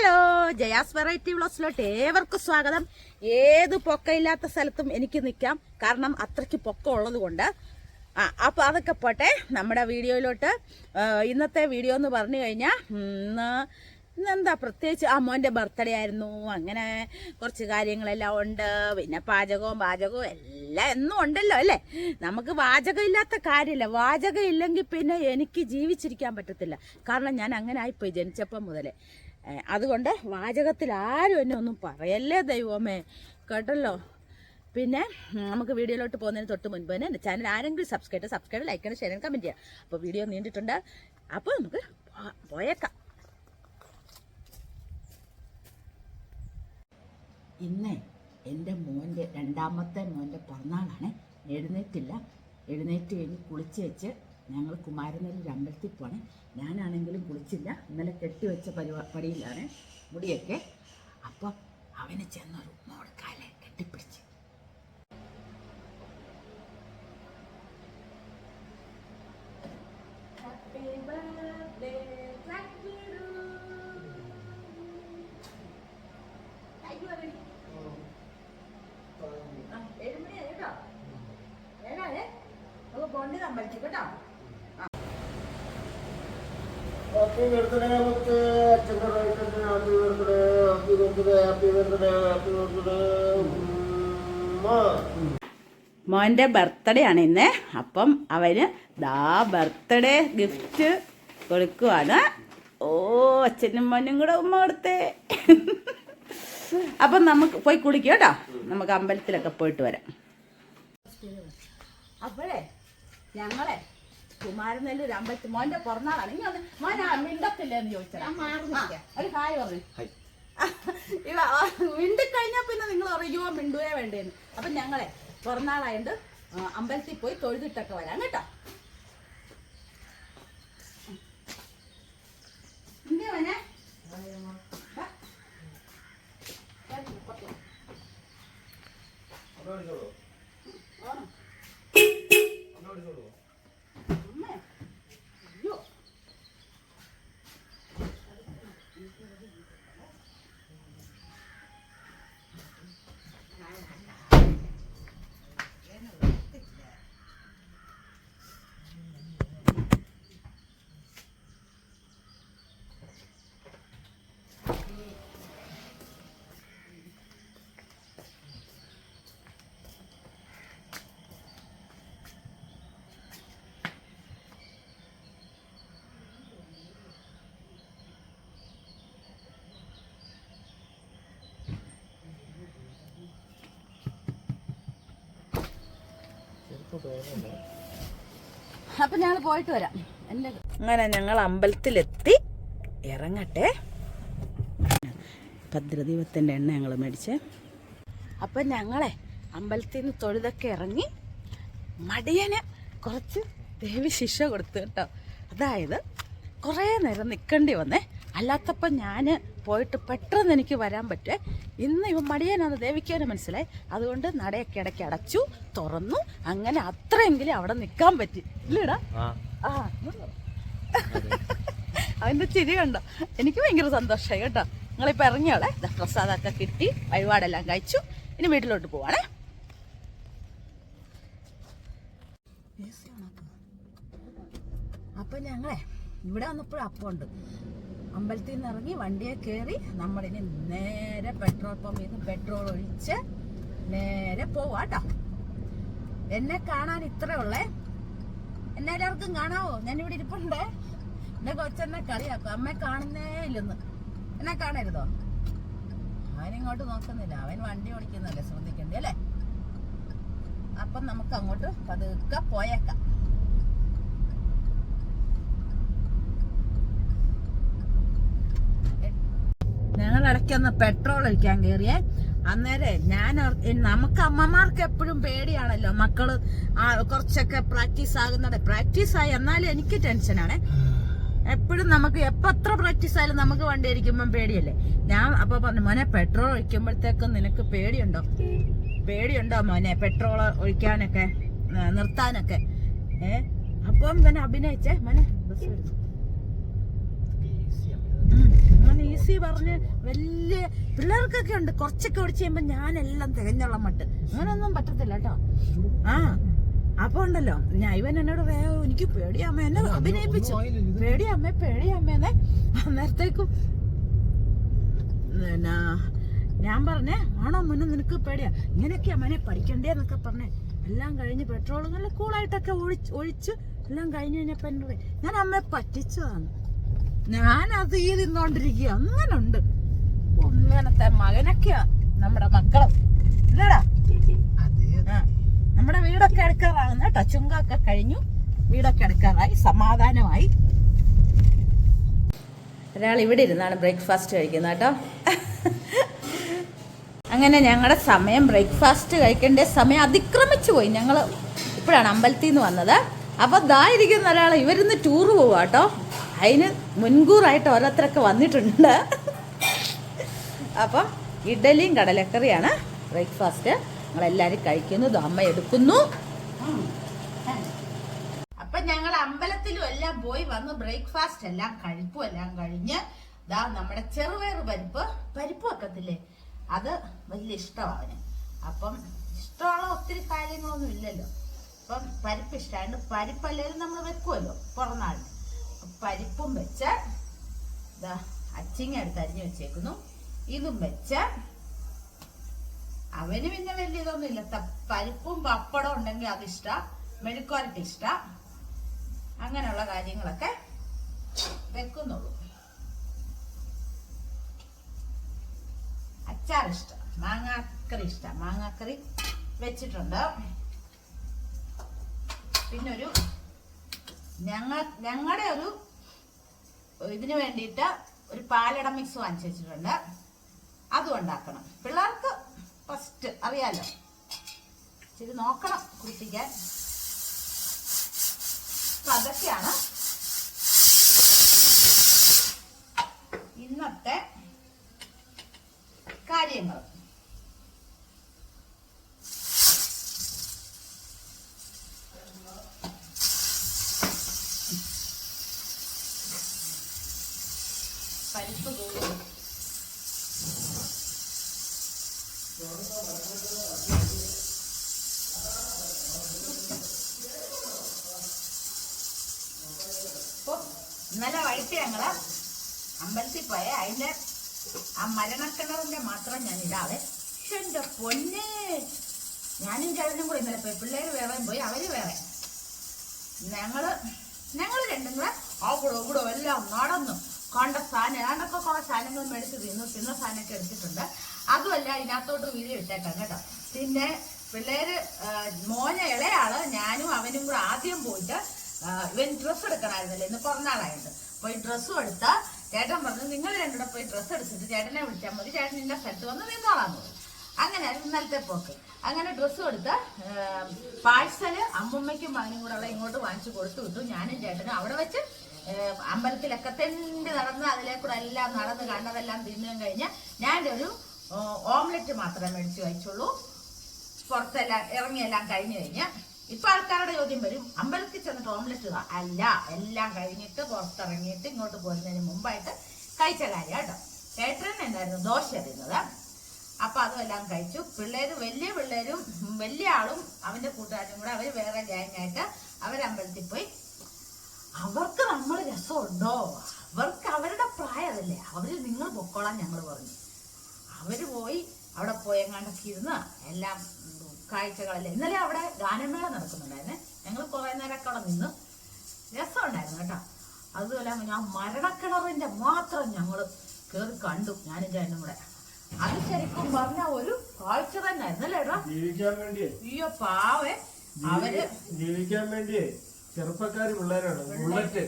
Hello, Jaya's variety വ്ളോഗ്സിലോട്ട് ഏവർക്കും സ്വാഗതം. ഏത് പൊക്കമില്ലാത്ത സ്ഥലത്തും എനിക്ക് നിൽക്കാം, കാരണം അത്രയ്ക്ക് പൊക്കം ഉള്ളത് കൊണ്ട്. അപ്പോൾ അതൊക്കെ പോട്ടെ, നമ്മുടെ വീഡിയോയിലോട്ട്. ഇന്നത്തെ വീഡിയോ എന്ന് പറഞ്ഞു കഴിഞ്ഞാൽ ഇന്നെന്താ പ്രത്യേകിച്ച് മോൻ്റെ ബർത്ത്ഡേ ആയിരുന്നു. അങ്ങനെ കുറച്ച് കാര്യങ്ങളെല്ലാം ഉണ്ട്. പിന്നെ പാചകവും എല്ലാം എന്നും ഉണ്ടല്ലോ അല്ലേ. നമുക്ക് വാചകം ഇല്ലാത്ത കാര്യമില്ല. വാചകം ഇല്ലെങ്കിൽ പിന്നെ എനിക്ക് ജീവിച്ചിരിക്കാൻ പറ്റത്തില്ല. കാരണം ഞാൻ അങ്ങനെ ആയിപ്പോയി ജനിച്ചപ്പം മുതലേ. അതുകൊണ്ട് വാചകത്തിൽ ആരും എന്നെ ഒന്നും പറയല്ലേ ദൈവമേ, കേട്ടല്ലോ. പിന്നെ നമുക്ക് വീഡിയോയിലോട്ട് പോകുന്നതിന് തൊട്ട് മുൻപ് തന്നെ എൻ്റെ ചാനൽ ആരെങ്കിലും സബ്സ്ക്രൈബ് ലൈക്ക് ചെയ്യണം, ഷെയർ ചെയ്യണം, കമൻറ്റ് ചെയ്യാം. അപ്പോൾ വീഡിയോ നീണ്ടിട്ടുണ്ട്, അപ്പോൾ നമുക്ക് പോയേക്കാം. ഇന്ന് എൻ്റെ രണ്ടാമത്തെ മോൻ്റെ പിറന്നാളാണ്. എഴുന്നേറ്റ് കഴിഞ്ഞ് കുളിച്ച് വെച്ച് ഞങ്ങൾ കുമാരനെല്ലൂർ അമ്പലത്തിൽ പോകണേ. ഞാനാണെങ്കിലും കുളിച്ചില്ല, ഇന്നലെ കെട്ടിവെച്ച പരിപാടിയിലാണ് മുടിയൊക്കെ. അപ്പം അവന് ചെന്നൊരു മോൾക്കാലെ കെട്ടിപ്പിടിച്ച് പോണ്ടി അമ്പലത്തിൽ കേട്ടോ. ഹാപ്പി ബർത്ത്ഡേ മുത്ത്, അച്ഛൻ്റെ റൈറ്റന് happy birthday, happy birthday, happy birthday, happy birthday. മോൻ്റെ ബർത്ത്ഡേ ആണ് ഇന്ന്. അപ്പം അവന് ബർത്ത്ഡേ ഗിഫ്റ്റ് കൊടുക്കുവാണ്. അച്ഛനും മോനും കൂടെ ഉമ്മ കൊടുത്തേ. അപ്പം നമുക്ക് പോയി കുളിക്കുക കേട്ടോ. നമുക്ക് അമ്പലത്തിലൊക്കെ പോയിട്ട് വരാം. അപ്പോഴേ ഞങ്ങളെ കുമാരനെല്ലൂർ അമ്പലത്തിൽ മോന്റെ പിറന്നാളാണ്. ഇനി മോനാ മിണ്ടത്തില്ലെന്ന് ചോദിച്ചാൽ ഒരു ഹായ് പറഞ്ഞു. മിണ്ടിക്കഴിഞ്ഞാൽ പിന്നെ നിങ്ങൾ അറിയുമോ മിണ്ടുകയോ വേണ്ടേന്ന്. അപ്പം ഞങ്ങളെ പിറന്നാളായിട്ട് അമ്പലത്തിൽ പോയി തൊഴുതിട്ടൊക്കെ വരാം കേട്ടോ. അപ്പൊ ഞങ്ങൾ പോയിട്ട് വരാം. അങ്ങനെ ഞങ്ങൾ അമ്പലത്തിലെത്തി. ഇറങ്ങട്ടെ. ഭദ്രദീപത്തിൻ്റെ എണ്ണ ഞങ്ങൾ മേടിച്ചേ. അപ്പം ഞങ്ങളെ അമ്പലത്തിൽ നിന്ന് തൊഴുതൊക്കെ ഇറങ്ങി മടിയന് കുറച്ച് ദേവി ശിക്ഷ കൊടുത്തു കേട്ടോ. അതായത് കുറേ നേരം നിൽക്കേണ്ടി വന്നേ. അല്ലാത്തപ്പം ഞാൻ പോയിട്ട് പെട്ടെന്ന് എനിക്ക് വരാൻ പറ്റുമേ. ഇന്ന് ഇവ മടിയനാണ് ദേവിക്കാന് മനസ്സിലായി. അതുകൊണ്ട് നടയൊക്കെ ഇടയ്ക്ക് അടച്ചു തുറന്നു. അങ്ങനെ അത്രയെങ്കിലും അവിടെ നിൽക്കാൻ പറ്റി ഇല്ലടാ. അവൻ്റെ ചിരി കണ്ടോ, എനിക്ക് ഭയങ്കര സന്തോഷമായി കേട്ടോ. നിങ്ങളിപ്പോൾ ഇറങ്ങിയോളെ. പ്രസാദമൊക്കെ കിട്ടി, വഴിപാടെല്ലാം കഴിച്ചു. ഇനി വീട്ടിലോട്ട് പോവാണേ. അപ്പം ഞങ്ങളെ ഇവിടെ വന്നപ്പോഴും അപ്പമുണ്ട്. അമ്പലത്തിൽ നിന്ന് ഇറങ്ങി വണ്ടിയെ കയറി നമ്മളിനി നേരെ പെട്രോൾ പമ്പിൽ നിന്ന് പെട്രോൾ ഒഴിച്ച് നേരെ പോവാട്ടോ. എന്നെ കാണാൻ ഇത്രേ ഉള്ളേ. എന്നെ എല്ലാവർക്കും കാണാവോ? ഞാനിവിടെ ഇരിപ്പുണ്ടേ. എന്നെ കൊച്ചെന്നെ കളിയാക്കും, അമ്മ കാണുന്നേ ഇല്ലെന്ന്. എന്നെ കാണരുതോ? അവനിങ്ങോട്ട് നോക്കുന്നില്ല, അവൻ വണ്ടി ഓടിക്കുന്നല്ലേ ശ്രദ്ധിക്കണ്ടേ അല്ലേ. അപ്പം നമുക്ക് അങ്ങോട്ട് പതുക്കെ പോയേക്കാം. ഞങ്ങൾ ഇടയ്ക്കൊന്ന് പെട്രോൾ ഒഴിക്കാൻ കയറിയേ. അന്നേരം നമുക്ക് അമ്മമാർക്ക് എപ്പോഴും പേടിയാണല്ലോ, മക്കള് കുറച്ചൊക്കെ പ്രാക്ടീസായി. എന്നാലും എനിക്ക് ടെൻഷനാണ് എപ്പോഴും. നമുക്ക് എത്ര പ്രാക്ടീസ് ആയാലും നമുക്ക് വണ്ടി ഓടിക്കുമ്പം പേടിയല്ലേ. ഞാൻ അപ്പൊ പറഞ്ഞു, മോനെ പെട്രോൾ ഒഴിക്കുമ്പോഴത്തേക്കും നിനക്ക് പേടിയുണ്ടോ മോനെ പെട്രോൾ ഒഴിക്കാനൊക്കെ നിർത്താനൊക്കെ? അപ്പം പിന്നെ അഭിനയിച്ചേ മോനെ ബസ് വരുന്നു. അങ്ങനെ ഈ ഈസി പറഞ്ഞ് വലിയ പിള്ളേർക്കൊക്കെ ഉണ്ട്. കുറച്ചൊക്കെ ഓടിച്ച് കഴിയുമ്പോ ഞാനെല്ലാം തികഞ്ഞുള്ള മട്ട് അങ്ങനൊന്നും പറ്റത്തില്ല കേട്ടോ. ആ അപ്പൊ ഉണ്ടല്ലോ ഇവൻ എന്നോട് പറയാ എനിക്ക് പേടിയമ്മ, എന്നെ അഭിനയിപ്പിച്ചു പേടിയമ്മേന്നെ. അന്നേരത്തേക്കും ഞാൻ പറഞ്ഞേ ആണോ മുന്നേ നിനക്ക് പേടിയാ, ഇങ്ങനെയൊക്കെയാ മോനെ പഠിക്കണ്ടേന്നൊക്കെ പറഞ്ഞേ. എല്ലാം കഴിഞ്ഞ് പെട്രോൾ നല്ല കൂളായിട്ടൊക്കെ ഒഴിച്ച് എല്ലാം കഴിഞ്ഞ് കഴിഞ്ഞപ്പോ എന്നോട് ഞാൻ അമ്മയെ പറ്റിച്ചതാണ്, ഞാനത് തിന്നോണ്ടിരിക്കുക. അങ്ങനുണ്ട് ഒന്നത്തെ മകനൊക്കെയാ നമ്മുടെ മക്കളും ഇല്ലടാ. നമ്മുടെ വീടൊക്കെ എടുക്കാറാകുന്ന കേട്ടോ. ചുങ്കൊക്കെ കഴിഞ്ഞു, വീടൊക്കെ എടുക്കാറായി, സമാധാനമായി. ഒരാൾ ഇവിടെ ഇരുന്നാണ് ബ്രേക്ക്ഫാസ്റ്റ് കഴിക്കുന്നത് കേട്ടോ. അങ്ങനെ ഞങ്ങളുടെ സമയം, ബ്രേക്ക്ഫാസ്റ്റ് കഴിക്കേണ്ട സമയം അതിക്രമിച്ചു പോയി. ഞങ്ങൾ ഇപ്പോഴാണ് അമ്പലത്തിൽ നിന്ന് വന്നത്. അപ്പോൾ ദാ ഇരിക്കുന്ന ഒരാൾ ഇവരിന്ന് ടൂറ് പോവുക കേട്ടോ. അതിന് മുൻകൂറായിട്ട് ഓരോരുത്തരൊക്കെ വന്നിട്ടുണ്ട്. അപ്പം ഇഡലിയും കടലക്കറിയാണ് ബ്രേക്ക്ഫാസ്റ്റ്. ഞങ്ങളെല്ലാവരും കഴിക്കുന്നു, അമ്മ എടുക്കുന്നു. അപ്പം ഞങ്ങൾ അമ്പലത്തിലും എല്ലാം പോയി വന്ന് ബ്രേക്ക്ഫാസ്റ്റ് എല്ലാം കഴിപ്പും എല്ലാം കഴിഞ്ഞ് ദാ നമ്മുടെ ചെറുപയർ പരിപ്പ് വെക്കത്തില്ലേ, അത് വലിയ ഇഷ്ടമാണ് അവന്. അപ്പം ഇഷ്ടമുള്ള ഒത്തിരി കാര്യങ്ങളൊന്നും ഇല്ലല്ലോ. അപ്പം പരിപ്പ് ഇഷ്ടമായിട്ട് പരിപ്പല്ലേലും നമ്മൾ വെക്കുമല്ലോ പുറന്നാളിന്. പരിപ്പും വെച്ച് ഇതാ അച്ചിങ്ങ എടുത്ത് അരിഞ്ഞു വെച്ചേക്കുന്നു. ഇതും വെച്ച് അവന് പിന്നെ വലിയ ഇതൊന്നും ഇല്ല. പരിപ്പും പപ്പടം ഉണ്ടെങ്കിൽ അത് ഇഷ്ടം, മെഴുക്കുവരട്ടി ഇഷ്ടം, അങ്ങനെയുള്ള കാര്യങ്ങളൊക്കെ വെക്കുന്നുള്ളൂ. അച്ചാർ ഇഷ്ടം, മാങ്ങാക്കറി ഇഷ്ടം, മാങ്ങാക്കറി വെച്ചിട്ടുണ്ട്. പിന്നെ ഞങ്ങളുടെ ഒരു ഇതിന് വേണ്ടിയിട്ട് ഒരു പാലട മിക്സ് വാങ്ങിച്ചു വെച്ചിട്ടുണ്ട്, അതും ഉണ്ടാക്കണം. പിള്ളേർക്ക് ഫസ്റ്റ് അറിയാലോ, ഇച്ചിരി നോക്കണം കുടിപ്പിക്കാൻ. അപ്പൊ അതൊക്കെയാണ് ഇന്നത്തെ കാര്യങ്ങൾ. പരിപ്പ് ഇന്നലെ വൈകിട്ട് ഞങ്ങള് അമ്പലത്തിൽ പോയ അതിന്റെ ആ മരണക്കിണറിന്റെ മാത്രം ഞാൻ ഇടാവേ. പക്ഷെ എന്റെ പൊന്നെ, ഞാനും ചേട്ടനും കൂടെ ഇന്നലെ പോയി. പിള്ളേര് വേറെ പോയി, അവര് വേറെ. ഞങ്ങള് രണ്ടും കൂടെ അവിടെ എല്ലാം നടന്നു കണ്ട സാധനം ഏതൊക്കെ കുറെ സാധനങ്ങൾ മേടിച്ച് തിന്ന സാധനമൊക്കെ എടുത്തിട്ടുണ്ട്. അതുമല്ല ഇതിനകത്തോട്ട് വീഡിയോ ഇട്ടേക്കാം കേട്ടോ. പിന്നെ പിള്ളേര് മോനെ ഇളയാള് ഞാനും അവനും കൂടെ ആദ്യം പോയിട്ട് ഇവൻ ഡ്രസ്സ് എടുക്കണമായിരുന്നല്ലോ, ഇന്ന് പിറന്നാളായിട്ട് പോയി ഡ്രസ്സും എടുത്ത. ചേട്ടൻ പറഞ്ഞു നിങ്ങൾ രണ്ടുകൂടെ പോയി ഡ്രസ്സ് എടുത്തിട്ട് ചേട്ടനെ വിളിച്ചാൽ മതി, ചേട്ടൻ ഇന്ന സ്ഥലത്ത് വന്ന് നിന്നോളാന്ന് പറഞ്ഞു. അങ്ങനെയായിരുന്നു ഇന്നലത്തെ പോക്ക്. അങ്ങനെ ഡ്രസ്സും എടുത്ത് പാഴ്സല് അമ്മുമ്മയ്ക്കും മകനും കൂടെ അവിടെ ഇങ്ങോട്ട് വാങ്ങിച്ചു കൊടുത്തു വിട്ടു. ഞാനും ചേട്ടനും അവിടെ വെച്ച് അമ്പലത്തിലൊക്കെ തെണ്ടി നടന്ന് അതിലേക്കൂടെ എല്ലാം നടന്ന് കണ്ടതെല്ലാം തിന്നുകയും കഴിഞ്ഞ് ഞാൻ ഒരു ഓംലെറ്റ് മാത്രമേ മേടിച്ച് കഴിച്ചുള്ളൂ. പുറത്തെല്ലാം ഇറങ്ങിയെല്ലാം കഴിഞ്ഞു കഴിഞ്ഞ് ഇപ്പൊ ആൾക്കാരുടെ ചോദ്യം വരും, അമ്പലത്തിൽ ചെന്നിട്ട് ഓംലെറ്റ് അല്ല, എല്ലാം കഴിഞ്ഞിട്ട് പുറത്തിറങ്ങിയിട്ട് ഇങ്ങോട്ട് പോരുന്നതിന് മുമ്പായിട്ട് കഴിച്ച കാര്യം കേട്ടോ. ചേട്ടൻ ഉണ്ടായിരുന്നു ദോശ തിന്നത്. അപ്പൊ അതും എല്ലാം കഴിച്ചു. വലിയ പിള്ളേരും വലിയ ആളും അവന്റെ കൂട്ടുകാരും കൂടെ അവര് വേറെ ഗ്യാങ്ങായിട്ട് അവരമ്പലത്തിൽ പോയി. അവർക്ക് നമ്മൾ രസമുണ്ടോ? അവർക്ക് അവരുടെ പ്രായമല്ലേ, അവര് നിങ്ങൾ പൊക്കോളാൻ ഞങ്ങൾ പറഞ്ഞു. അവര് പോയി അവിടെ പോയെങ്ങാണ്ടൊക്കെ ഇരുന്ന് എല്ലാം കാഴ്ചകളല്ലേ. ഇന്നലെ അവിടെ ഗാനമേള നടക്കുന്നുണ്ടായിരുന്നേ. ഞങ്ങൾ കുറെ നേരമൊക്കെ അവിടെ നിന്ന് രസമുണ്ടായിരുന്നു കേട്ടോ. അതുപോലെ ആ മരണക്കിണറിന്റെ മാത്രം ഞങ്ങൾ കേറി കണ്ടു, ഞാനും ചേട്ടനും കൂടെ. അത് ശരിക്കും പറഞ്ഞ ഒരു കാഴ്ച തന്നെ ആയിരുന്നു അല്ലേ ഏട്ടാ? ജീവിക്കാൻ വേണ്ടിയേ. അയ്യോ പാവേ, അവര് ജീവിക്കാൻ വേണ്ടിയേ ചെറുപ്പക്കാര് പിള്ളേരാണ്. ബുള്ളറ്റ്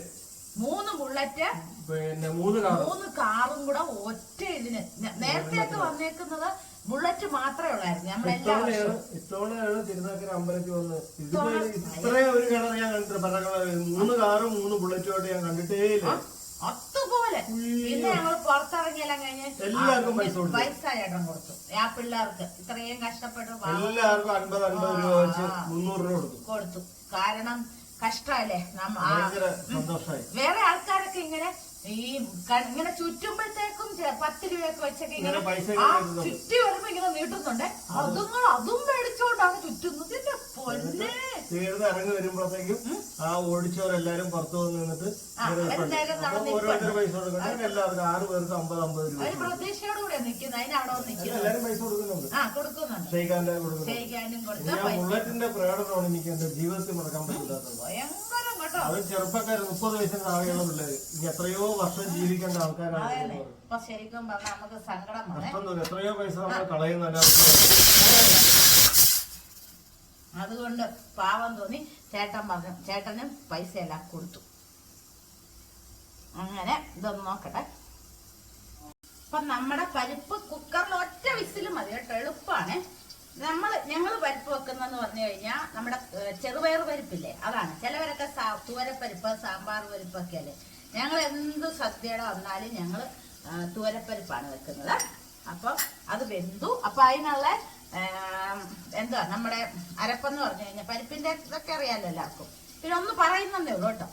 3 ബുള്ളറ്റ് പിന്നെ 3 കാറും കൂടെ ഒറ്റ ഇതിന്. നേരത്തെയൊക്കെ വന്നേക്കുന്നത് ബുള്ളറ്റ് മാത്രമേ ഉള്ളായിരുന്നു. ഇത്തവണയാണ് തിരുനാക്കര അമ്പലത്തിൽ വന്ന് ഇത്രയും ഒരു കിണർ ഞാൻ കണ്ടിട്ട് പല കളർ 3 കാറും 3 ബുള്ളറ്റുമായിട്ട് ഞാൻ കണ്ടിട്ടേ ഇല്ല. അതുപോലെ പിന്നെ ഞങ്ങൾ പുറത്തിറങ്ങിയെല്ലാം കഴിഞ്ഞ് എല്ലാവർക്കും പൈസ ചേട്ടൻ കൊടുത്തു. ആ പിള്ളേർക്ക് ഇത്രയും കഷ്ടപ്പെട്ടു എല്ലാവർക്കും 50 രൂപ വെച്ച് 300 രൂപ കൊടുത്തു. കാരണം കഷ്ടമല്ലേ. വേറെ ആൾക്കാരൊക്കെ ഇങ്ങനെ ഈ ഇങ്ങനെ ചുറ്റുമ്പോഴത്തേക്കും 10 രൂപയൊക്കെ വെച്ചൊക്കെ ഇങ്ങനെ ചുറ്റി വരുമ്പോ ഇങ്ങനെ നീട്ടുന്നുണ്ട്. അതും മേടിച്ചോണ്ടാണ് ചുറ്റുന്നത്. പൊന്നെ തീർന്ന് ഇറങ്ങി വരുമ്പോഴത്തേക്കും ആ ഓടിച്ചവരെല്ലാരും പുറത്തു വന്ന് നിന്നിട്ട് ഓരോരുത്തർ പൈസ കൊടുക്കണം. എല്ലാവർക്കും 6 പേർക്ക് 50 രൂപ. പ്രതീക്ഷയോട് കൂടെ നിൽക്കുന്നത്. അതിനവിടെ നിൽക്കുന്നത് എല്ലാരും പൈസ കൊടുക്കുന്നുണ്ട്. ബുള്ളറ്റിന്റെ പ്രകടനമാണ് എനിക്ക് എന്റെ ജീവിതത്തിൽ മറക്കാൻ പറ്റില്ലാത്തത്. അത് ചെറുപ്പക്കാര് 30 വയസ്സിന് താഴെയുള്ള പിള്ളേര് ഇനി എത്രയോ വർഷം ജീവിക്കേണ്ട ആൾക്കാരാണ്. ശരിക്കും പറഞ്ഞാൽ നമുക്ക് സങ്കടം എത്രയോ പൈസ നമ്മൾ കളയുന്ന. അതുകൊണ്ട് പാവം തോന്നി ചേട്ടൻ പറഞ്ഞു. ചേട്ടനും പൈസ എല്ലാം കൊടുത്തു. അങ്ങനെ ഇതൊന്ന് നോക്കട്ടെ. അപ്പൊ നമ്മുടെ പരിപ്പ് കുക്കറിൽ ഒറ്റ വിസില് മതി കേട്ടോ, എളുപ്പമാണ്. ഞങ്ങൾ പരിപ്പ് വെക്കുന്നെന്ന് പറഞ്ഞു കഴിഞ്ഞാൽ നമ്മുടെ ചെറുപയർ പരിപ്പില്ലേ, അതാണ്. ചിലവരൊക്കെ തൂവരപ്പരിപ്പ്, സാമ്പാർ പരിപ്പൊക്കെ അല്ലേ. ഞങ്ങൾ എന്ത് സദ്യയുടെ വന്നാലും ഞങ്ങൾ തൂവരപ്പരിപ്പാണ് വെക്കുന്നത്. അപ്പം അത് വെന്തു. അപ്പൊ അതിനുള്ള എന്താ നമ്മുടെ അരപ്പെന്ന് പറഞ്ഞു കഴിഞ്ഞാൽ പരിപ്പിന്റെ ഇതൊക്കെ അറിയാലോ എല്ലാവർക്കും. പിന്നെ ഒന്ന് പറയുന്നതേ ഉള്ളൂ കേട്ടോ.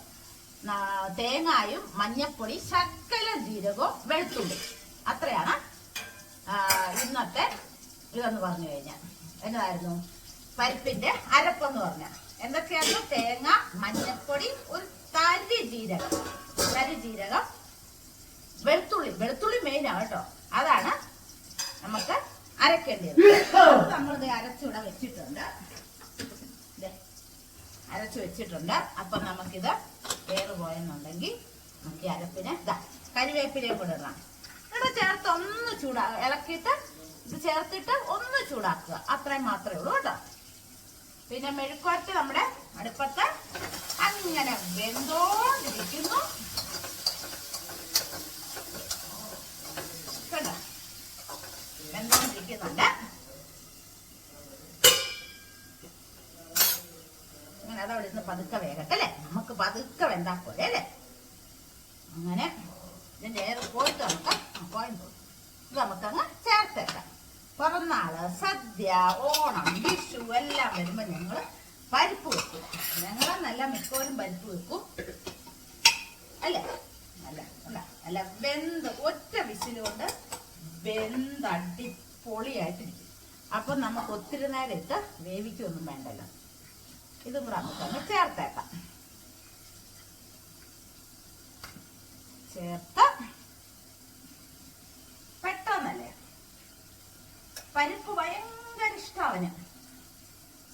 തേങ്ങായും മഞ്ഞപ്പൊടി, ശകല ജീരകവും, വെളുത്തുള്ളി, അത്രയാണ് ഇന്നത്തെ ഇതെന്ന് പറഞ്ഞു കഴിഞ്ഞാൽ. എന്നതായിരുന്നു പരിപ്പിന്റെ അരപ്പെന്ന് പറഞ്ഞാൽ? എന്തൊക്കെയായിരുന്നു? തേങ്ങ, മഞ്ഞപ്പൊടി, ഒരു തരി ജീരകം, വെളുത്തുള്ളി മെയിനാണ് കേട്ടോ. അതാണ് നമുക്ക് അരക്കേണ്ടത്. നമ്മളിത് അരച്ചിവിടെ വെച്ചിട്ടുണ്ട്. അരച്ചു വെച്ചിട്ടുണ്ട്. അപ്പൊ നമുക്കിത് ഏറ് പോയെന്നുണ്ടെങ്കിൽ നമുക്ക് ഈ അരപ്പിനെ കരിവേപ്പിലയും കൂടെ ഇടണം. ഇവിടെ ചേർത്ത് ഒന്ന് ഇളക്കിയിട്ട് ഇത് ചേർത്തിട്ട് ഒന്ന് ചൂടാക്കുക. അത്രയും മാത്രമേ ഉള്ളൂ കേട്ടോ. പിന്നെ മെഴുക്കുവരട്ടി നമ്മുടെ അടുപ്പത്ത് അങ്ങനെ വെന്തോണ്ടിരിക്കുന്നു കേട്ടോ. വെന്തോണ്ടിരിക്കുന്നുണ്ട്. അങ്ങനെ അതവിടെ നിന്ന് പതുക്കെ വേകട്ടെ അല്ലേ. നമുക്ക് പതുക്കെ വെന്താ പോലെ അല്ലേ. അങ്ങനെ ഇതിന്റെ ഏറെ പോയിട്ട് നമുക്കങ്ങ് ചേർത്തേക്കാം. പിറന്നാള്, സദ്യ, ഓണം, വിഷു എല്ലാം വരുമ്പോ ഞങ്ങള് പരിപ്പ് വെക്കും. ഞങ്ങളെന്നല്ല മിക്കവരും പരിപ്പ് വെക്കും അല്ലേ. നല്ല വെന്ത് ഒറ്റ വിസിലുകൊണ്ട് വെന്തടിപൊളിയായിട്ടിരിക്കും. അപ്പൊ നമുക്ക് ഒത്തിരി നേരം ഇട്ട് വേവിക്കൊന്നും വേണ്ടല്ലോ. ഇതും കൂടെ നമുക്കങ്ങ് ചേർത്തേക്കാം. ചേർത്ത് പെട്ടെന്നല്ലേ. പരിപ്പ് ഭയങ്കര ഇഷ്ടവന്.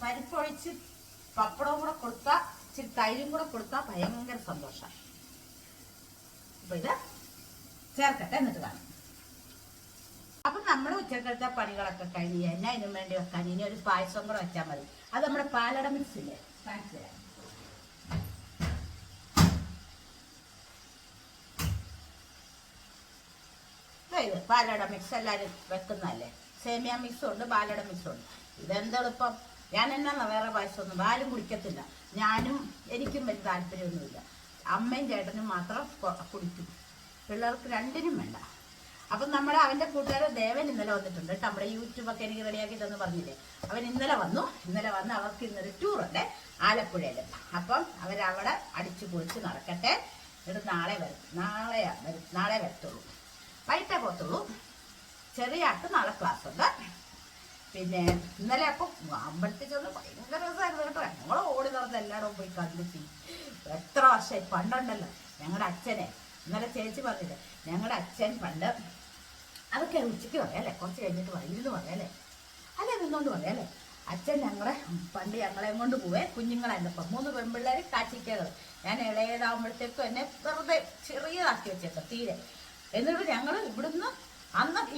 പരിപ്പ് ഒഴിച്ച് പപ്പടവും കൂടെ കൊടുത്താ, ഇച്ചിരി തൈരും കൂടെ കൊടുത്താ ഭയങ്കര സന്തോഷം. അപ്പൊ ഇത് ചേർക്കട്ടെ, എന്നിട്ട് കാണാം. അപ്പൊ നമ്മുടെ ഉച്ചക്കലത്തെ പണികളൊക്കെ കഴിഞ്ഞ് എന്നെ അതിനും വേണ്ടി വെക്കാൻ ഇനി ഒരു പായസം കൂടെ വെച്ചാൽ മതി. അത് നമ്മുടെ പാലട മിക്സ് ഇല്ലേ, കാണിച്ചു തരാം. ഇത് പാലട മിക്സ് എല്ലാവരും വെക്കുന്നതല്ലേ. സേമിയ മിക്സും ഉണ്ട്, പാലട മിക്സും ഉണ്ട്. ഇതെന്തെളുപ്പം. ഞാൻ എന്നാ വേറെ പായസമൊന്നും പാലും കുടിക്കത്തില്ല. എനിക്കും വലിയ താല്പര്യമൊന്നുമില്ല. അമ്മയും ചേട്ടനും മാത്രം കുടിക്കും. പിള്ളേർക്ക് രണ്ടിനും വേണ്ട. അപ്പം അവൻ്റെ കൂട്ടുകാരൻ ദേവൻ ഇന്നലെ വന്നിട്ടുണ്ട് കേട്ടോ. നമ്മുടെ യൂട്യൂബൊക്കെ എനിക്ക് റെഡിയാക്കി തന്നെ പറഞ്ഞില്ലേ. അവൻ ഇന്നലെ വന്ന് അവർക്ക് ഇന്നൊരു ടൂറുണ്ട് ആലപ്പുഴയിൽ. അപ്പം അവരവിടെ അടിച്ചു പൊളിച്ച് നടക്കട്ടെ. എന്നിട്ട് നാളെ വരത്തുള്ളൂ. വൈകിട്ടേ പോകത്തുള്ളൂ. ചെറിയ ആൾക്ക് നാളെ ക്ലാസ് ഉണ്ട്. പിന്നെ ഇന്നലെ അപ്പം അമ്പലത്തിൽ ചെന്ന് ഭയങ്കര രസമായിരുന്നു കേട്ടോ. ഞങ്ങൾ ഓടി നടന്ന് എല്ലായിടവും പോയി കണ്ടിട്ട് എത്ര വർഷമായി. പണ്ടുണ്ടല്ലോ ഞങ്ങളുടെ അച്ഛനെ, ഇന്നലെ ചേച്ചി പറഞ്ഞില്ലേ, ഞങ്ങളുടെ അച്ഛൻ പണ്ട്, അതൊക്കെ ഉച്ചയ്ക്ക് പറയാല്ലേ, കുറച്ച് കഴിഞ്ഞിട്ട് വൈകിട്ട് പറയാല്ലേ, അല്ലേ നിന്നോണ്ട് പറയാല്ലേ. അച്ഛൻ ഞങ്ങളെയും കൊണ്ട് പോവേ. കുഞ്ഞുങ്ങളായിരുന്നപ്പം 3 പെൺപിള്ളേർ, കാച്ചിക്കകൾ. ഞാൻ ഇളയതാകുമ്പോഴത്തേക്കും എന്നെ വെറുതെ ചെറിയതാക്കി വെച്ചേക്കാം തീരെ. എന്നിട്ട് ഞങ്ങൾ ഇവിടുന്ന്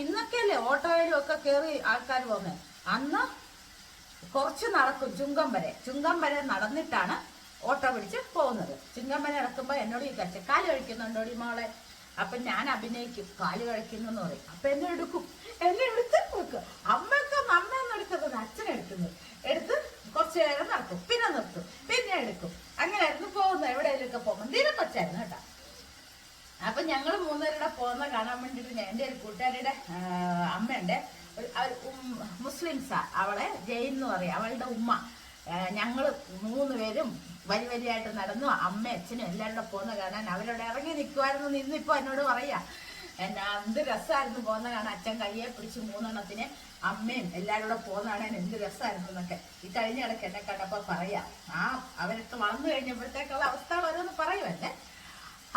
ഇന്നൊക്കെയല്ലേ ഓട്ടോയിലും ഒക്കെ കയറി ആൾക്കാർ പോകുന്നത്. അന്ന് കുറച്ച് നടക്കും ചുങ്കം വരെ നടന്നിട്ടാണ് ഓട്ടോ പിടിച്ച് പോകുന്നത്. ചുങ്കം വരെ നടക്കുമ്പോൾ എന്നോട് ഈ കാല് കഴിക്കുന്നുണ്ടോടി മോളെ. അപ്പം ഞാൻ അഭിനയിക്കും, കാല് കഴിക്കുന്നു എന്ന് പറയും. അപ്പം എന്നെ എടുത്ത് വെക്കും. അമ്മയൊന്നും എടുക്കുന്നത് അച്ഛനെടുക്കുന്നത്. എടുത്ത് കുറച്ച് നേരം നടക്കും, പിന്നെ നിർത്തും, പിന്നെ എടുക്കും. അങ്ങനെയായിരുന്നു പോകുന്നത്. എവിടെയെങ്കിലുമൊക്കെ പോകുമ്പോൾ തീരെ കൊച്ചായിരുന്നു കേട്ടോ. അപ്പൊ ഞങ്ങൾ 3 പേരുടെ പോകുന്ന കാണാൻ വേണ്ടിട്ട് എൻ്റെ ഒരു കൂട്ടുകാരിയുടെ അമ്മയുണ്ട്, മുസ്ലിംസാ. അവളെ ജെയിൻ എന്ന് പറയും. അവളുടെ ഉമ്മ ഞങ്ങൾ 3 പേരും വരിയായിട്ട് നടന്നു. അമ്മയും അച്ഛനും എല്ലാവരും കൂടെ പോകുന്ന കാണാൻ അവരവിടെ ഇറങ്ങി നിൽക്കുമായിരുന്നു. ഇന്നിപ്പോ എന്നോട് പറയാ എന്ത് രസമായിരുന്നു പോകുന്ന കാണാൻ. അച്ഛൻ കയ്യെ പിടിച്ച് 3 അമ്മയും എല്ലാവരും കൂടെ പോകുന്ന കാണാൻ എന്ത് രസമായിരുന്നു എന്നൊക്കെ ഈ കഴിഞ്ഞ ഇടയ്ക്ക് എന്നെ കണ്ടപ്പോ പറയാ. അവരൊക്കെ വളർന്നു കഴിഞ്ഞപ്പോഴത്തേക്കുള്ള അവസ്ഥകൾ ഓരോന്ന് പറയുമല്ലേ.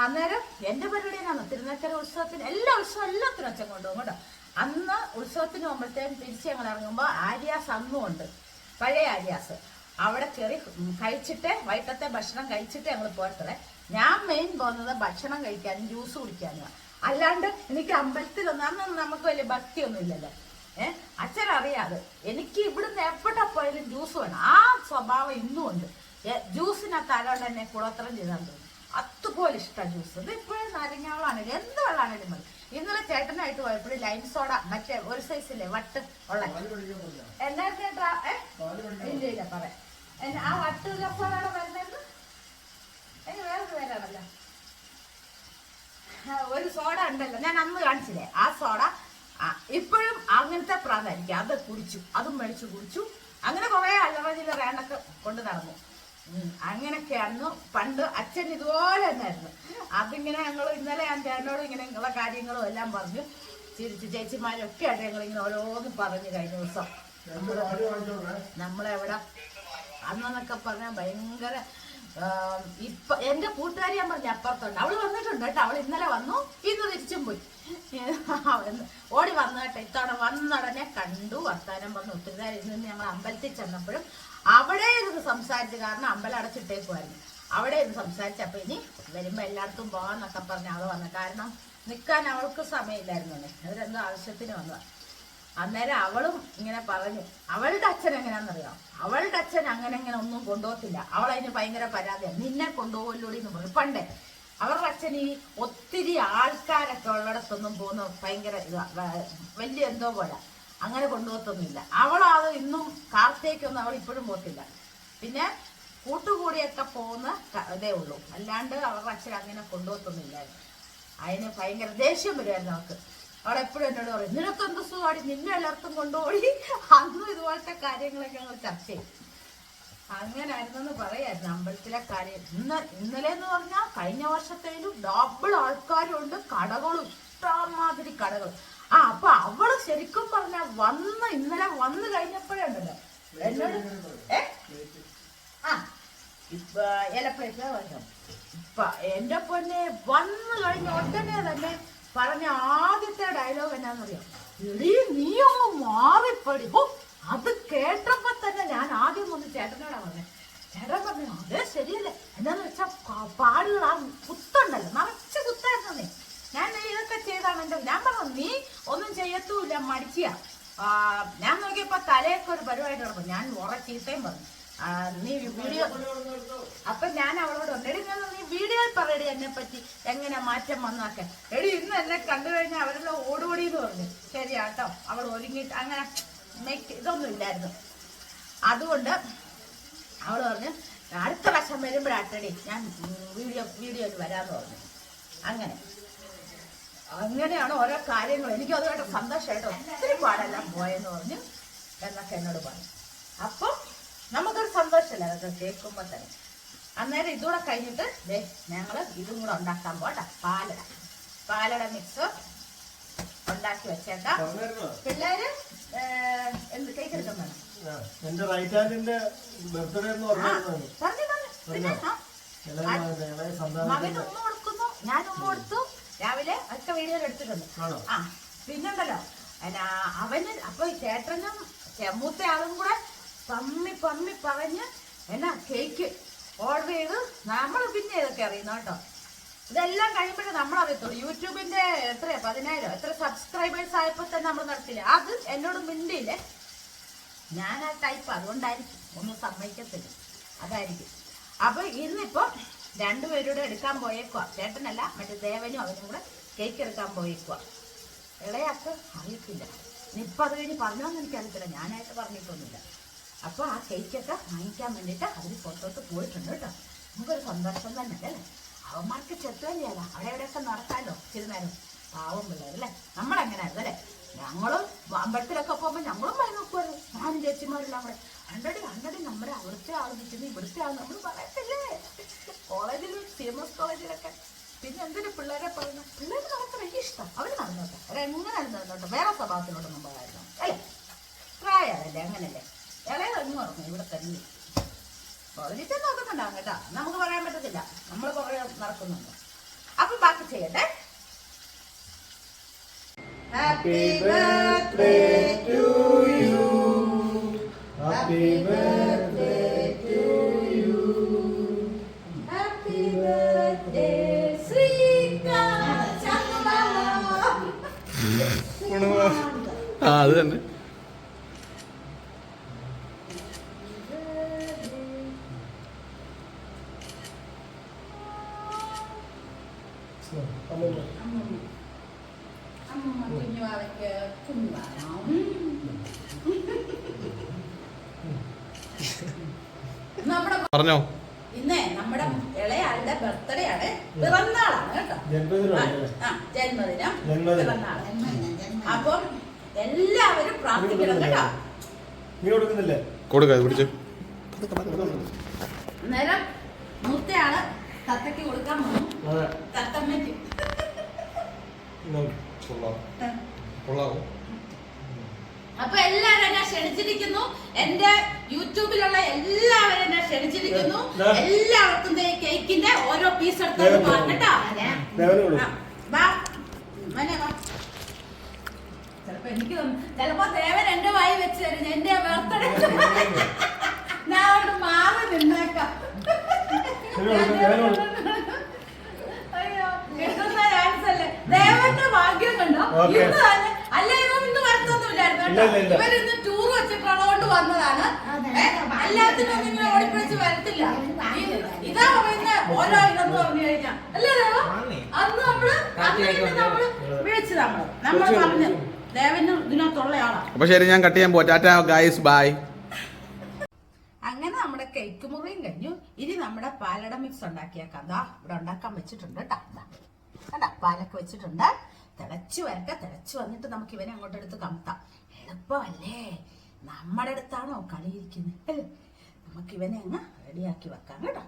അന്നേരം എന്റെ പരിപാടി എന്നാണ് തിരുനക്കര ഉത്സവത്തിന് എല്ലാ എല്ലാത്തിനും അച്ഛൻ കൊണ്ടുപോകും കേട്ടോ. അന്ന് ഉത്സവത്തിന് പോകുമ്പോഴത്തേക്കും തിരിച്ച് ഞങ്ങൾ ഇറങ്ങുമ്പോൾ ആര്യാസ് അന്നും ഉണ്ട്, പഴയ ആര്യാസ്. അവിടെ കയറി കഴിച്ചിട്ട് വൈകിട്ടത്തെ ഭക്ഷണം കഴിച്ചിട്ട് ഞങ്ങൾ പോയത്രേ. ഞാൻ മെയിൻ പോകുന്നത് ഭക്ഷണം കഴിക്കാനും ജ്യൂസ് കുടിക്കാനും. അല്ലാണ്ട് എനിക്ക് അമ്പലത്തിലൊന്നും അന്ന് നമുക്ക് വലിയ ഭക്തിയൊന്നും ഇല്ലല്ലോ. അച്ഛൻ അറിയാതെ എനിക്ക് ഇവിടുന്ന് എവിടെ പോയാലും ജ്യൂസ് വേണം. ആ സ്വഭാവം ഇന്നും ഉണ്ട്. ജ്യൂസിനകത്ത് ആരോട് എന്നെ കുളത്തരം ചെയ്താൽ തോന്നും. അതുപോലെ ഇഷ്ടമാണ് ജ്യൂസ്. ഇത് ഇപ്പോഴും നാരങ്ങാവളാണെങ്കിലും എന്ത് വെള്ളമാണെങ്കിലും മതി. ഇന്നലെ ചേട്ടനായിട്ട് പോയപ്പോഴും ലൈം സോഡ മറ്റേ ഒരു സൈസില്ലേ വട്ട് ഉള്ള എന്നാ ചേട്ടാ ഇല്ല പറയാം. ആ വട്ട് സോഡയുടെ വരുന്നത് വേറൊരു പേരാണല്ലോ. ഒരു സോഡ ഉണ്ടല്ലോ ഞാൻ അന്ന് കാണിച്ചില്ലേ, ആ സോഡ ഇപ്പോഴും അങ്ങനത്തെ പ്രാധാന്യം. അത് കുടിച്ചു, അതും മേടിച്ചു കുടിച്ചു. അങ്ങനെ കുറെ അല്ലറ റേണ്ടൊക്കെ കൊണ്ട് നടന്നു. അങ്ങനെയൊക്കെയായിരുന്നു പണ്ട്. അച്ഛൻ ഇതുപോലെ തന്നെയായിരുന്നു. അതിങ്ങനെ ഞങ്ങൾ ഇന്നലെ ഞാൻ ചേട്ടനോട് ഇങ്ങനെ ഉള്ള കാര്യങ്ങളും എല്ലാം പറഞ്ഞു ചിരിച്ചു. ചേച്ചിമാരൊക്കെ ആയിട്ട് ഞങ്ങളിങ്ങനെ ഓരോന്നും പറഞ്ഞു. കഴിഞ്ഞ ദിവസം നമ്മളെവിടെ അന്നൊക്കെ പറഞ്ഞാൽ ഭയങ്കര ഇപ്പൊ എന്റെ കൂട്ടുകാരി ഞാൻ പറഞ്ഞു അപ്പുറത്തുണ്ട്, അവള് വന്നിട്ടുണ്ട് കേട്ടോ. അവൾ ഇന്നലെ വന്നു, ഇന്ന് തിരിച്ചും പോയി. ഓടി വന്നു കേട്ടോ. ഇത്തവണ വന്നുടനെ കണ്ടു, വർത്താനം പറഞ്ഞു. ഒത്തിരി നേരം ഇന്ന് ഞങ്ങൾ അമ്പലത്തിൽ ചെന്നപ്പോഴും അവിടെ ഇരുന്ന് സംസാരിച്ചു. കാരണം അമ്പലം അടച്ചിട്ടേക്കുമായിരുന്നു. അവിടെ ഇരുന്ന് സംസാരിച്ചു. അപ്പൊ ഇനി വരുമ്പോ എല്ലായിടത്തും പോകാന്നൊക്കെ പറഞ്ഞ് അവള് വന്നു. കാരണം നിൽക്കാൻ അവൾക്ക് സമയമില്ലായിരുന്നു. അവരെന്തോ ആവശ്യത്തിന് വന്നതാ. അന്നേരം അവളും ഇങ്ങനെ പറഞ്ഞു അവളുടെ അച്ഛൻ എങ്ങനെയാണെന്നറിയാം. അവളുടെ അച്ഛൻ അങ്ങനെ ഒന്നും കൊണ്ടുപോകത്തില്ല. അവളതിന് ഭയങ്കര പരാതിയാണ്. നിന്നെ കൊണ്ടുപോകല്ലൂടി എന്ന് പറഞ്ഞു. പണ്ടേ അവരുടെ അച്ഛൻ ഈ ഒത്തിരി ആൾക്കാരൊക്കെ ഉള്ളിടത്തൊന്നും പോകുന്ന ഭയങ്കര വലിയ എന്തോ പോലെ അങ്ങനെ കൊണ്ടുപോകത്തൊന്നുമില്ല. അവളത് ഇന്നും കാർത്തേക്കൊന്നും അവൾ ഇപ്പോഴും പോകത്തില്ല. പിന്നെ കൂട്ടുകൂടിയൊക്കെ പോകുന്ന ഇതേ ഉള്ളൂ. അല്ലാണ്ട് അവരുടെ അച്ഛൻ അങ്ങനെ കൊണ്ടുപോകത്തൊന്നുമില്ലായിരുന്നു. അതിന് ഭയങ്കര ദേഷ്യം വരുമായിരുന്നു അവൾക്ക്. അവളെപ്പോഴും എന്നോട് പറയും നിനക്ക് എന്ത് സുഖമാടി, നിന്നെ എല്ലാവർക്കും കൊണ്ടുപോയി. അന്നും ഇതുപോലത്തെ കാര്യങ്ങളൊക്കെ ഞങ്ങൾ ചർച്ച ചെയ്യും. അങ്ങനായിരുന്നെന്ന് പറയായിരുന്നു അമ്പലത്തിലെ കാര്യം. ഇന്നലെ എന്ന് പറഞ്ഞാൽ കഴിഞ്ഞ വർഷത്തേലും ഡബിൾ ആൾക്കാരുണ്ട്. കടകളും ഇഷ്ടമാതിരി കടകൾ. അപ്പൊ അവള് ശരിക്കും പറഞ്ഞ ഇന്നലെ വന്നു കഴിഞ്ഞപ്പോഴേ ഉണ്ടല്ലോ എന്നോട് ഇപ്പൊ ഇലപ്പഴക്ക വന്നു. ഇപ്പൊ എന്റെ പൊന്നെ വന്നു കഴിഞ്ഞ ഉടനെ തന്നെ പറഞ്ഞ ആദ്യത്തെ ഡയലോഗ് എന്നാന്നറിയാം, എടീ നീ ഒന്ന് മാറിപ്പടി. അത് കേട്ടപ്പോ തന്നെ ഞാൻ ആദ്യം ഒന്ന് ചേട്ടനോടാ പറഞ്ഞേ. ചേട്ടൻ പറഞ്ഞു അതേ ശരിയല്ലേ. എന്താന്ന് വെച്ചാ പാടുകൾ ആ കുത്തുണ്ടല്ലോ നിറച്ച് കുത്തായിരുന്നു. നീ ഞാൻ ഇതൊക്കെ ചെയ്താണ് എന്റെ. ഞാൻ പറഞ്ഞു നീ ഒന്നും ചെയ്യത്തുമില്ല, മടിച്ചിയാ. ഞാൻ നോക്കിയപ്പോ തലയൊക്കെ ഒരു പരിപാടി നടക്കും. ഞാൻ ഉറ ചീത്തയും പറഞ്ഞു നീ വീഡിയോ. അപ്പൊ ഞാൻ അവളോട് പറഞ്ഞു എടി നീ വീഡിയോയിൽ പറയടി എന്നെ പറ്റി എങ്ങനെ മാറ്റം വന്നൊക്കെ. എടി ഇന്ന് എന്നെ കണ്ടു കഴിഞ്ഞാൽ അവരെല്ലാം ഓടുപൊടി എന്ന് പറഞ്ഞു. ശരിയാട്ടോ, അവൾ ഒരുങ്ങിയിട്ട് അങ്ങനെ ഇതൊന്നും ഇല്ലായിരുന്നു. അതുകൊണ്ട് അവൾ പറഞ്ഞു അടുത്ത വർഷം വരുമ്പോഴാട്ടടി ഞാൻ വീഡിയോയിൽ വരാമെന്ന് പറഞ്ഞു. അങ്ങനെയാണ് ഓരോ കാര്യങ്ങൾ. എനിക്ക് അതുമായിട്ട് സന്തോഷമായിട്ട് ഒത്തിരി പാടെല്ലാം പോയെന്ന് പറഞ്ഞു എന്നൊക്കെ എന്നോട് പറഞ്ഞു. അപ്പം നമുക്കൊരു സന്തോഷമല്ല അതൊക്കെ കേൾക്കുമ്പോൾ തന്നെ. അന്നേരം ഇതുകൂടെ കഴിഞ്ഞിട്ട് ഞങ്ങൾ ഇതും കൂടെ ഉണ്ടാക്കാൻ പോട്ടെ. പാലട മിക്സ് ഉണ്ടാക്കി വെച്ചേക്കാം. പിള്ളേര് എന്ത് കേക്ക് എടുക്കാൻ വേണം. മകന് ഉമ്മ കൊടുക്കുന്നു, ഞാൻ ഉമ്മ കൊടുത്തു. രാവിലെ ഒക്കെ വീഡിയോയിൽ എടുത്തിട്ടുണ്ട്. പിന്നുണ്ടല്ലോ അവന് അപ്പൊ ചേട്ടനും മൂത്ത ആളും കൂടെ പമ്മി പറഞ്ഞ് എന്നാ കേക്ക് ഓർഡർ ചെയ്ത് നമ്മൾ പിന്നെ ഇതൊക്കെ അറിയുന്നു കേട്ടോ. ഇതെല്ലാം കഴിയുമ്പോഴേ നമ്മളറിയത്തുള്ളൂ. യൂട്യൂബിന്റെ 10,000 എത്ര സബ്സ്ക്രൈബേഴ്സ് ആയപ്പോ തന്നെ നമ്മൾ നടത്തില്ല. അത് എന്നോട് മിണ്ടിയില്ലേ. ഞാൻ ആ ടൈപ്പ്, അതുകൊണ്ടായിരിക്കും ഒന്നും സമ്മതിക്കത്തില്ല. അതായിരിക്കും. അപ്പൊ ഇന്നിപ്പോ രണ്ടുപേരൂടെ എടുക്കാൻ പോയേക്കുക. ചേട്ടനല്ല, മറ്റേ ദേവനും അവനും കൂടെ കേക്ക് എടുക്കാൻ പോയേക്കുക. ഇളയാക്ക് അറിയത്തില്ല. ഇനിയിപ്പോൾ അത് കഴിഞ്ഞ് പറഞ്ഞോന്ന് എനിക്കറിയത്തില്ല. ഞാനായിട്ട് പറഞ്ഞിട്ടൊന്നുമില്ല. അപ്പോൾ ആ കേക്കൊക്കെ വാങ്ങിക്കാൻ വേണ്ടിയിട്ട് അവർ പുറത്തോട്ട് പോയിട്ടുണ്ട് കേട്ടോ. നമുക്കൊരു സന്തോഷം തന്നെ അല്ലേ. അവന്മാർക്ക് ചെത്തുകയും ചെയ്യാലോ, അവിടെ എവിടെയൊക്കെ നടക്കാമല്ലോ ഇച്ചിരി നേരം. പാവം പിള്ളേരല്ലേ. നമ്മളെങ്ങനെയായിരുന്നു അല്ലേ. ഞങ്ങളും അമ്പലത്തിലൊക്കെ പോകുമ്പോൾ ഞങ്ങളും പോയി നോക്കുമായിരുന്നു. ഞാനും ചേച്ചിമാരെല്ലാം കൂടെ 100 നമ്മൾ നമ്മുടെ അവിടുത്തെ ആൾ നിൽക്കുന്നു, ഇവിടുത്തെ ആൾ നമ്മൾ പറയത്തില്ലേ കോളേജിലും CMS കോളേജിലൊക്കെ. പിന്നെ എന്തിനു പിള്ളേരെ പറയുന്നു? പിള്ളേർ നടക്കാൻ എനിക്ക് ഇഷ്ടം, അവർ നടന്നോട്ടെ, എങ്ങനെ നടന്നോട്ടെ, വേറെ സ്വഭാവത്തിനോടൊന്നും പറയായിരുന്നു അല്ലേ? പ്രായമല്ലേ, അങ്ങനല്ലേ? ഇളയതൊന്നും പറഞ്ഞു ഇവിടെ തന്നെ കോളേജിൽ നോക്കുന്നുണ്ടാവും കേട്ടോ, നമുക്ക് പറയാൻ പറ്റത്തില്ല, നമ്മൾ കുറേ നടക്കുന്നുണ്ട്. അപ്പൊ ബാക്കി ചെയ്യട്ടെ. Happy birthday to you. Happy birthday to you. Happy birthday Srikanth. അത് തന്നെ. കുഞ്ഞുവാവയ്ക്ക് കുഞ്ഞുവാണം. നമ്മുടെ പറഞ്ഞോ. ഇന്നേ നമ്മുടെ ഇളയാളുടെ ബർത്ത്ഡേ ആണ്, പിറന്നാളാണ് കേട്ടോ. ജന്മദിനം, പിറന്നാൾ. അപ്പം എല്ലാവരും പ്രാർത്ഥിക്കണം കേട്ടോ. കൊടുക്ക പിടിച്ചു. അന്നേരം മൂത്തയാള് തത്തയ്ക്ക് കൊടുക്കാൻ പോകും, തത്തമ്മയ്ക്ക്. അപ്പൊ എല്ലാവരും എന്നെ ക്ഷണിച്ചിരിക്കുന്നു, എന്റെ യൂട്യൂബിലുള്ള എല്ലാവരും എന്നെ ക്ഷണിച്ചിരിക്കുന്നു. എല്ലാവർക്കും കേക്കിന്റെ ഓരോ പീസ് എടുത്തു പറഞ്ഞിട്ടോ. ചിലപ്പോ എനിക്ക് ചിലപ്പോ ദേവൻ എന്റെ വായി വെച്ച് തരും, എന്റെ ബർത്ത്ഡേ ഞാൻ അവിടെ മാറി നിന്നേക്കാം. ദേവന്റെ ഭാഗ്യം കണ്ടോ, ഇന്ന് തന്നെ. അല്ല, ഇന്ന് വരത്തൊന്നുമില്ലായിരുന്നു കേട്ടോ, ഇവരിന്ന് ടൂർ വെച്ചിട്ടുള്ളതുകൊണ്ട് വന്നതാണ്. എല്ലാത്തിനും ഇങ്ങനെ ഓടിപ്പിടിച്ച് വരത്തില്ല. ഇതാ പറയുന്ന ഓരോ ഇതെന്ന് പറഞ്ഞു കഴിഞ്ഞാൽ അല്ലേ ദേവ, അന്ന് നമ്മള് വിളിച്ചു, നമ്മൾ പറഞ്ഞു ദേവന് ഇതിനകത്തുള്ള ആളാ. അപ്പൊ ശരി, ഞാൻ കട്ട് ചെയ്യാൻ പോവാ. Tata guys, bye. അങ്ങനെ നമ്മുടെ കേക്ക് മുറിയും കഴിഞ്ഞു. ഇനി നമ്മുടെ പാലട മിക്സ് ഉണ്ടാക്കിയേക്കാം. ദാ ഇവിടെ ഉണ്ടാക്കാൻ വെച്ചിട്ടുണ്ട് കേട്ടോ. കണ്ടാ, പാലൊക്കെ വെച്ചിട്ടുണ്ട്. തിളച്ചു വരട്ടെ, തിളച്ചു വന്നിട്ട് നമുക്ക് ഇവനെ അങ്ങോട്ട് എടുത്ത് കമത്താം. എളുപ്പമല്ലേ, നമ്മുടെ അടുത്താണോ കളിയിരിക്കുന്നത് അല്ലേ? നമുക്ക് ഇവനെ അങ്ങ് റെഡിയാക്കി വെക്കാം കേട്ടോ.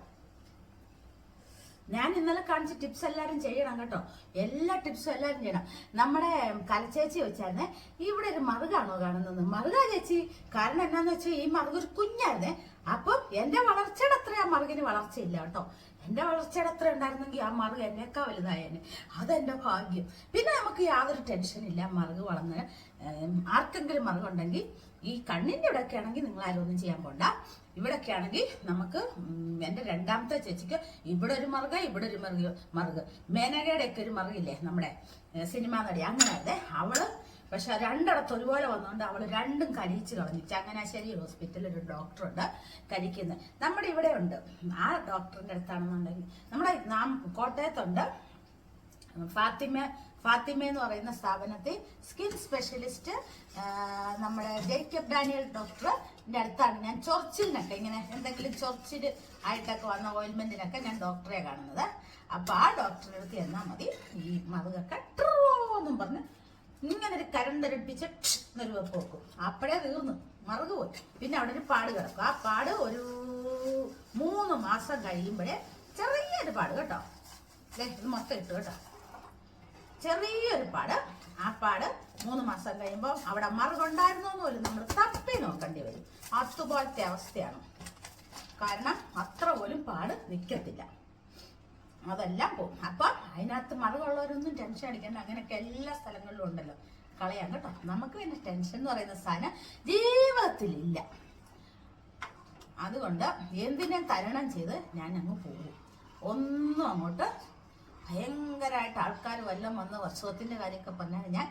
ഞാൻ ഇന്നലെ കാണിച്ച ടിപ്സ് എല്ലാവരും ചെയ്യണം കേട്ടോ, എല്ലാ ടിപ്സും എല്ലാവരും ചെയ്യണം. നമ്മുടെ കലച്ചേച്ചി വെച്ചായിരുന്നേ, ഇവിടെ ഒരു മറുകാണോ കാണുന്നത്? മറുക ചേച്ചി, കാരണം എന്നാന്ന് വെച്ചാൽ ഈ മറുക ഒരു കുഞ്ഞായിരുന്നേ. അപ്പം എന്റെ വളർച്ചയുടെ അത്ര ആ മറുകിന് വളർച്ചയില്ല കേട്ടോ. എന്റെ വളർച്ചയുടെ അത്ര ഉണ്ടായിരുന്നെങ്കിൽ ആ മറുക എന്നേക്കാ വലുതായേനെ. അതെന്റെ ഭാഗ്യം. പിന്നെ നമുക്ക് യാതൊരു ടെൻഷനില്ല, മറുക വളർന്ന്. ആർക്കെങ്കിലും മറുകുണ്ടെങ്കിൽ ഈ കണ്ണിന്റെ ഇവിടെയൊക്കെ ആണെങ്കിൽ നിങ്ങൾ ആരും ഒന്നും ചെയ്യാൻ പോണ്ട. ഇവിടെയൊക്കെ ആണെങ്കിൽ നമുക്ക് എൻ്റെ രണ്ടാമത്തെ ചേച്ചിക്ക് ഇവിടെ ഒരു മറുക, ഇവിടെ ഒരു മറുക. മേനകയുടെ ഒക്കെ ഒരു മറുകില്ലേ നമ്മുടെ സിനിമാ നടി, അങ്ങനെ അല്ലേ അവള്. പക്ഷെ രണ്ടിടത്ത് ഒരുപോലെ വന്നുകൊണ്ട് അവള് രണ്ടും കരിയിച്ച് കളഞ്ഞു. ചങ്ങനാശ്ശേരി ഹോസ്പിറ്റലിൽ ഒരു ഡോക്ടറുണ്ട് കരിക്കുന്നത്, നമ്മുടെ ഇവിടെ ഉണ്ട്. ആ ഡോക്ടറിന്റെ അടുത്താണെന്നുണ്ടെങ്കിൽ നമ്മുടെ കോട്ടയത്തുണ്ട് ഫാത്തിമ എന്ന് പറയുന്ന സ്ഥാപനത്തിൽ സ്കിൻ സ്പെഷ്യലിസ്റ്റ് നമ്മുടെ ജേക്കബ് ഡാനിയൽ ഡോക്ടറിന്റെ അടുത്താണ് ഞാൻ ചൊറിച്ചിലിനൊക്കെ, ഇങ്ങനെ എന്തെങ്കിലും ചൊറിച്ചിൽ ആയിട്ടൊക്കെ വന്ന ഓയിൽമെന്റിനൊക്കെ ഞാൻ ഡോക്ടറെ കാണുന്നത്. അപ്പൊ ആ ഡോക്ടറുടെ അടുത്ത് എന്നാൽ മതി. ഈ മറുകൊക്കെ ട്രോന്നും പറഞ്ഞ് ഇങ്ങനെ ഒരു കരണ്ടടിപ്പിച്ച് എന്നൊരു വെപ്പ് വെക്കും. അപ്പോഴേ തീർന്നു, മറുകു പോയി. പിന്നെ അവിടെ ഒരു പാട് കിടക്കും. ആ പാട് ഒരു 3 മാസം കഴിയുമ്പോഴേ, ചെറിയൊരു പാട് കേട്ടോ, ഇത് മൊത്തം ഇട്ടു കേട്ടോ, ചെറിയൊരു പാട്. ആ പാട് 3 മാസം കഴിയുമ്പോൾ അവിടെ മറുകുണ്ടായിരുന്നോ പോലും നമ്മൾ തപ്പി നോക്കേണ്ടി വരും. അതുപോലത്തെ അവസ്ഥയാണ്. കാരണം അത്ര പോലും പാട് നിൽക്കത്തില്ല, അതെല്ലാം പോകും. അപ്പൊ അതിനകത്ത് മറുകുള്ളവരൊന്നും ടെൻഷൻ അടിക്കണ്ട. അങ്ങനെയൊക്കെ എല്ലാ സ്ഥലങ്ങളിലും ഉണ്ടല്ലോ, കളയാം കേട്ടോ. നമുക്ക് പിന്നെ ടെൻഷൻ എന്ന് പറയുന്ന സാധനം ജീവിതത്തിലില്ല. അതുകൊണ്ട് എന്തിനും തരണം ചെയ്ത് ഞാൻ അങ്ങ് പോകും. ഒന്നും അങ്ങോട്ട് ഭയങ്കരമായിട്ട് ആൾക്കാർ വല്ലതും വന്ന് അസുഖത്തിന്റെ കാര്യമൊക്കെ പറഞ്ഞാൽ ഞാൻ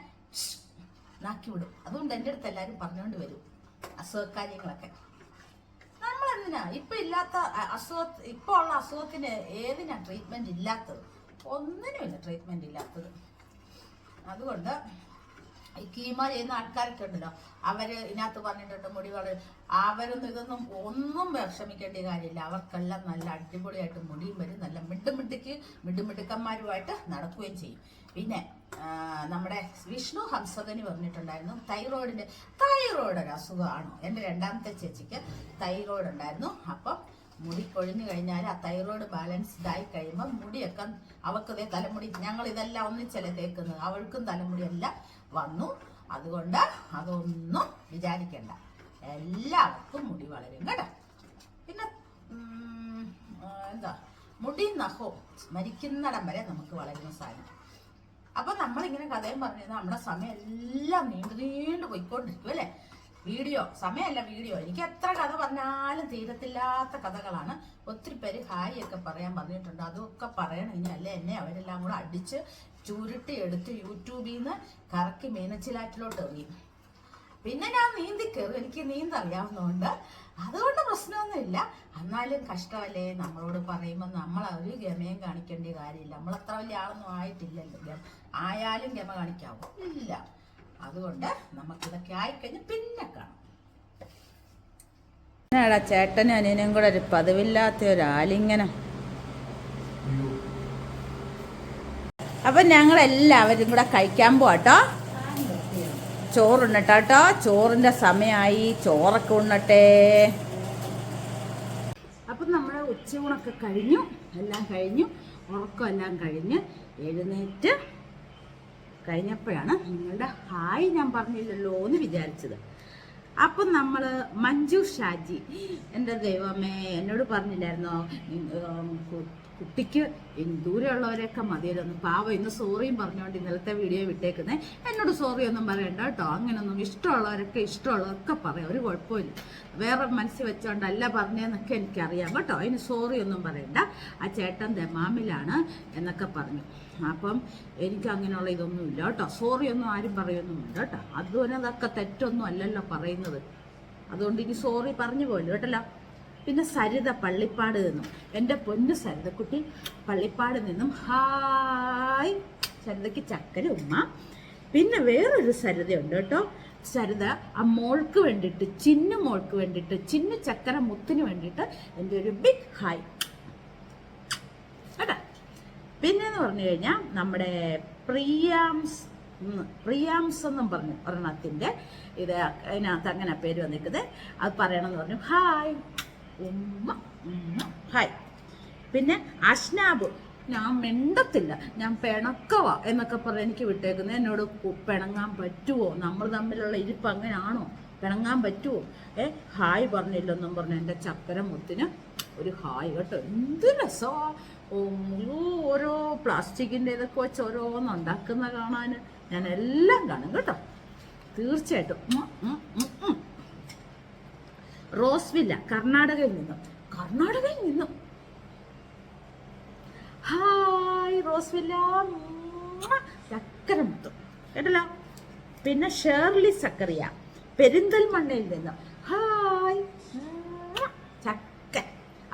നാക്കി വിടും. അതുകൊണ്ട് എൻ്റെ അടുത്ത് എല്ലാവരും പറഞ്ഞുകൊണ്ട് വരും അസുഖക്കാര്യങ്ങളൊക്കെ. നമ്മളെന്തിനാ ഇപ്പൊ ഇല്ലാത്ത ഇപ്പൊ ഉള്ള അസുഖത്തിന് ഏതിനാ ട്രീറ്റ്മെന്റ് ഇല്ലാത്തത്? ഒന്നിനുമില്ല ട്രീറ്റ്മെന്റ് ഇല്ലാത്തത്. അതുകൊണ്ട് ഈ കീമോ ചെയ്യുന്ന ആൾക്കാരൊക്കെ ഉണ്ടല്ലോ, അവര് ഇതിനകത്ത് പറഞ്ഞിട്ടുണ്ട് മുടി അവരൊന്നും ഇതൊന്നും ഒന്നും വിഷമിക്കേണ്ട കാര്യമില്ല. അവർക്കെല്ലാം നല്ല അടിപൊളിയായിട്ട് മുടിയും വരും, നല്ല മിടുമിടുക്കന്മാരുമായിട്ട് നടക്കുകയും ചെയ്യും. പിന്നെ നമ്മുടെ വിഷ്ണു ഹംസകന് പറഞ്ഞിട്ടുണ്ടായിരുന്നു തൈറോയിഡ് ഒരു അസുഖമാണ്. എൻ്റെ രണ്ടാമത്തെ ചേച്ചിക്ക് തൈറോയിഡ് ഉണ്ടായിരുന്നു. അപ്പം മുടി കൊഴിഞ്ഞു കഴിഞ്ഞാൽ ആ തൈറോയിഡ് ബാലൻസ്ഡ് ആയി കഴിയുമ്പോൾ മുടിയൊക്കെ അവൾക്ക് തലമുടി, ഞങ്ങൾ ഇതെല്ലാം ഒന്നിച്ചല്ലേ തേക്കുന്നത്, അവൾക്കും തലമുടിയെല്ലാം വന്നു. അതുകൊണ്ട് അതൊന്നും വിചാരിക്കണ്ട, എല്ലാവർക്കും മുടി വളരും കേട്ടോ. പിന്നെ എന്താ മുടി നഖവും മരിക്കുന്നിടം വരെ നമുക്ക് വളരുന്ന സാധനം. അപ്പൊ നമ്മളിങ്ങനെ കഥയും പറഞ്ഞത് നമ്മുടെ സമയം എല്ലാം നീണ്ടു പോയിക്കൊണ്ടിരിക്കും അല്ലേ. വീഡിയോ സമയമല്ല, വീഡിയോ. എനിക്ക് എത്ര കഥ പറഞ്ഞാലും തീരത്തില്ലാത്ത കഥകളാണ്. ഒത്തിരി പേര് ഹായ് ഒക്കെ പറയാൻ പറഞ്ഞിട്ടുണ്ട്. അതൊക്കെ പറയണം ഇനി, അല്ലേ എന്നെ അവരെല്ലാം കൂടെ അടിച്ച് ചുരുട്ടി എടുത്ത് യൂട്യൂബിൽ നിന്ന് കറക്കി മീനച്ചിലാറ്റിലോട്ട് എറിയും. പിന്നെ ഞാൻ നീന്തി കയറും, എനിക്ക് നീന്തറിയാവുന്നതുകൊണ്ട് അതുകൊണ്ട് പ്രശ്നമൊന്നുമില്ല. എന്നാലും കഷ്ടമല്ലേ നമ്മളോട് പറയുമ്പോൾ നമ്മൾ ഒരു ഗമയും കാണിക്കേണ്ട കാര്യമില്ല. നമ്മളത്ര വലിയ ആളൊന്നും ആയിട്ടില്ലല്ലോ. ആയാലും ഗമ കാണിക്കാവോ? ഇല്ല. അതുകൊണ്ട് നമുക്കിതൊക്കെ ആയിക്കഴിഞ്ഞ് പിന്നെ കാണാം. ചേട്ടനും അനിയനും കൂടെ ഒരു പതിവില്ലാത്ത ഒരു ആലിംഗനം. അപ്പൊ ഞങ്ങളെല്ലാവരും കൂടെ കഴിക്കാൻ പോവാട്ടോ. ചോറുണ്ണട്ടോ. ചോറിന്റെ സമയമായി, ചോറൊക്കെ ഉണ്ണട്ടെ. അപ്പം നമ്മുടെ ഉച്ചയൂണൊക്കെ കഴിഞ്ഞു, എല്ലാം കഴിഞ്ഞു, ഉറക്കം എല്ലാം കഴിഞ്ഞ് എഴുന്നേറ്റ് കഴിഞ്ഞപ്പോഴാണ് നിങ്ങളുടെ ഹായ് ഞാൻ പറഞ്ഞില്ലല്ലോ എന്ന് വിചാരിച്ചത്. അപ്പം നമ്മൾ മഞ്ജു ഷാജി, എൻ്റെ ദൈവമേ, എന്നോട് പറഞ്ഞില്ലായിരുന്നോ കുട്ടിക്ക് ദൂരെയുള്ളവരെയൊക്കെ മതിയല്ലോ, പാവം ഇന്ന് സോറിയും പറഞ്ഞുകൊണ്ട് ഇന്നലത്തെ വീഡിയോ വിട്ടേക്കുന്നേ. എന്നോട് സോറി ഒന്നും പറയണ്ട കേട്ടോ. അങ്ങനെയൊന്നും ഇഷ്ടമുള്ളവരൊക്കെ ഇഷ്ടമുള്ളതൊക്കെ പറയാം, ഒരു കുഴപ്പമില്ല. വേറെ മനസ്സിൽ വെച്ചോണ്ടല്ല പറഞ്ഞതെന്നൊക്കെ എനിക്കറിയാം കേട്ടോ. അതിന് സോറി ഒന്നും പറയണ്ട. ആ ചേട്ടൻ ദമാമിലാണ് എന്നൊക്കെ പറഞ്ഞു. അപ്പം എനിക്ക് അങ്ങനെയുള്ള ഇതൊന്നും ഇല്ല കേട്ടോ. സോറി ഒന്നും ആരും പറയൊന്നുമില്ല കേട്ടോ. അതുപോലെ അതൊക്കെ തെറ്റൊന്നും അല്ലല്ലോ പറയുന്നത്. അതുകൊണ്ട് ഇനി സോറി പറഞ്ഞു പോലും കേട്ടല്ലോ. പിന്നെ സരിത പള്ളിപ്പാട് നിന്നും, എൻ്റെ പൊന്നു സരിതക്കുട്ടി പള്ളിപ്പാട് നിന്നും ഹായ്. സരിതയ്ക്ക് ചക്കര ഉമ്മ. പിന്നെ വേറൊരു സരിതയുണ്ട് കേട്ടോ. സരിത ആ മോൾക്ക് വേണ്ടിയിട്ട്, ചിന്നു മോൾക്ക് വേണ്ടിയിട്ട്, ചിന്നു ചക്കര മുത്തിന് വേണ്ടിയിട്ട് എൻ്റെ ഒരു ബിഗ് ഹായ് കേട്ടോ. പിന്നെന്ന് പറഞ്ഞു കഴിഞ്ഞാൽ നമ്മുടെ പ്രിയാംസ് എന്നും പറഞ്ഞു ഒരെണ്ണത്തിൻ്റെ ഇത് അതിനകത്ത് അങ്ങനെ പേര് വന്നിരിക്കുന്നത്. അത് പറയണമെന്ന് പറഞ്ഞു. ഹായ് ഉമ്മ ഹായ്. പിന്നെ അഷ്നാബ്, ഞാൻ മിണ്ടത്തില്ല, ഞാൻ പിണക്കവാ എന്നൊക്കെ പറഞ്ഞ് എനിക്ക് വിട്ടേക്കുന്നത്. എന്നോട് പിണങ്ങാൻ പറ്റുമോ? നമ്മൾ തമ്മിലുള്ള ഇരിപ്പ് അങ്ങനെയാണോ? പിണങ്ങാൻ പറ്റുമോ? ഹായ് പറഞ്ഞില്ലെന്നും പറഞ്ഞു എൻ്റെ ചക്കര മുത്തിന് ഒരു ഹായ് കേട്ടോ. എന്ത് രസമാ ഓരോ പ്ലാസ്റ്റിക്കിൻ്റെ ഇതൊക്കെ വെച്ച് ഓരോന്ന് ഉണ്ടാക്കുന്ന കാണാൻ. ഞാൻ എല്ലാം കാണും കേട്ടോ, തീർച്ചയായിട്ടും. റോസ്വില്ല കർണാടകയിൽ നിന്നും ഹായ് റോസ്വില്ല ചക്കരമുത്തും കേട്ടല്ലോ. പിന്നെ ഷേർലി സക്കറിയ പെരിന്തൽമണ്ണയിൽ നിന്നും ഹായ് ചക്ക.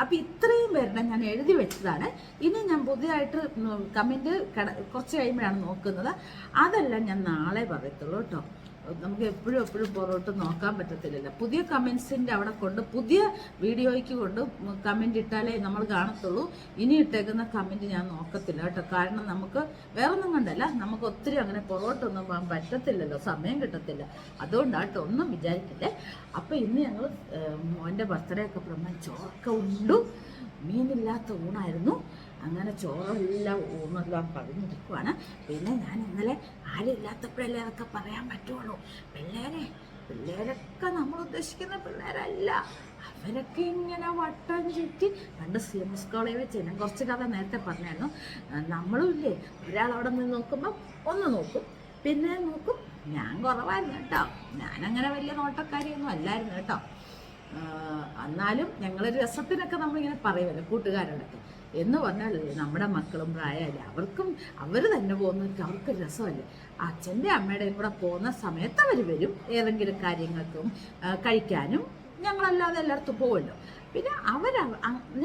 അപ്പൊ ഇത്രയും പേരുടെ ഞാൻ എഴുതി വെച്ചതാണ്. ഇനി ഞാൻ പുതിയതായിട്ട് കമന്റ് കുറച്ച് കഴിയുമ്പോഴാണ് നോക്കുന്നത്. അതെല്ലാം ഞാൻ നാളെ പറയത്തുള്ളൂ കേട്ടോ. നമുക്ക് എപ്പോഴും പുറത്തോട്ട് നോക്കാൻ പറ്റത്തില്ലല്ലോ. പുതിയ കമൻസിൻ്റെ അവിടെ കൊണ്ട് പുതിയ വീഡിയോയ്ക്ക് കൊണ്ട് കമൻറ്റ് ഇട്ടാലേ നമ്മൾ കാണത്തുള്ളൂ. ഇനി ഇട്ടേക്കുന്ന കമൻറ്റ് ഞാൻ നോക്കത്തില്ല കേട്ടോ. കാരണം നമുക്ക് വേറൊന്നും കണ്ടല്ല, നമുക്ക് ഒത്തിരി അങ്ങനെ പുറകോട്ടൊന്നും പോകാൻ പറ്റത്തില്ലല്ലോ, സമയം കിട്ടത്തില്ല. അതുകൊണ്ടാട്ടോ, ഒന്നും വിചാരിക്കില്ലേ. അപ്പോൾ ഇന്ന് ഞങ്ങൾ മോൻ്റെ ബർത്ത്ഡേ ഒക്കെ ചോറൊക്കെ ഉണ്ടു. മീനില്ലാത്ത ഊണായിരുന്നു. അങ്ങനെ ചോറെല്ലാം ഊണെല്ലാം പറഞ്ഞിരിക്കുവാണ്. പിന്നെ ഞാൻ ഇന്നലെ ആരും ഇല്ലാത്തപ്പോഴല്ലേ അതൊക്കെ പറയാൻ പറ്റുള്ളൂ. പിള്ളേരൊക്കെ നമ്മൾ ഉദ്ദേശിക്കുന്ന പിള്ളേരല്ല. അവരൊക്കെ ഇങ്ങനെ വട്ടം ചുറ്റി പണ്ട് CMS കോളേജിൽ വെച്ച് ഞാൻ കുറച്ച് കഥ നേരത്തെ പറഞ്ഞായിരുന്നു. നമ്മളും ഇല്ലേ, ഒരാളവിടെ നിന്ന് നോക്കുമ്പോൾ ഒന്ന് നോക്കും, പിന്നെ നോക്കും. ഞാൻ കുറവായിരുന്നു കേട്ടോ. ഞാനങ്ങനെ വലിയ നോട്ടക്കാരിയൊന്നും അല്ലായിരുന്നു കേട്ടോ. എന്നാലും ഞങ്ങളൊരു രസത്തിനൊക്കെ നമ്മളിങ്ങനെ പറയുമല്ലോ കൂട്ടുകാരോടൊക്കെ. എന്ന് പറഞ്ഞാൽ നമ്മുടെ മക്കളും പ്രായമല്ലേ, അവർ തന്നെ പോകുന്നവർക്ക് അവർക്ക് രസമല്ലേ. അച്ഛൻ്റെ അമ്മയുടെയും കൂടെ പോകുന്ന സമയത്ത് അവർ വരും ഏതെങ്കിലും കാര്യങ്ങൾക്കും കഴിക്കാനും. ഞങ്ങളല്ലാതെ എല്ലായിടത്തും പോകുമല്ലോ. പിന്നെ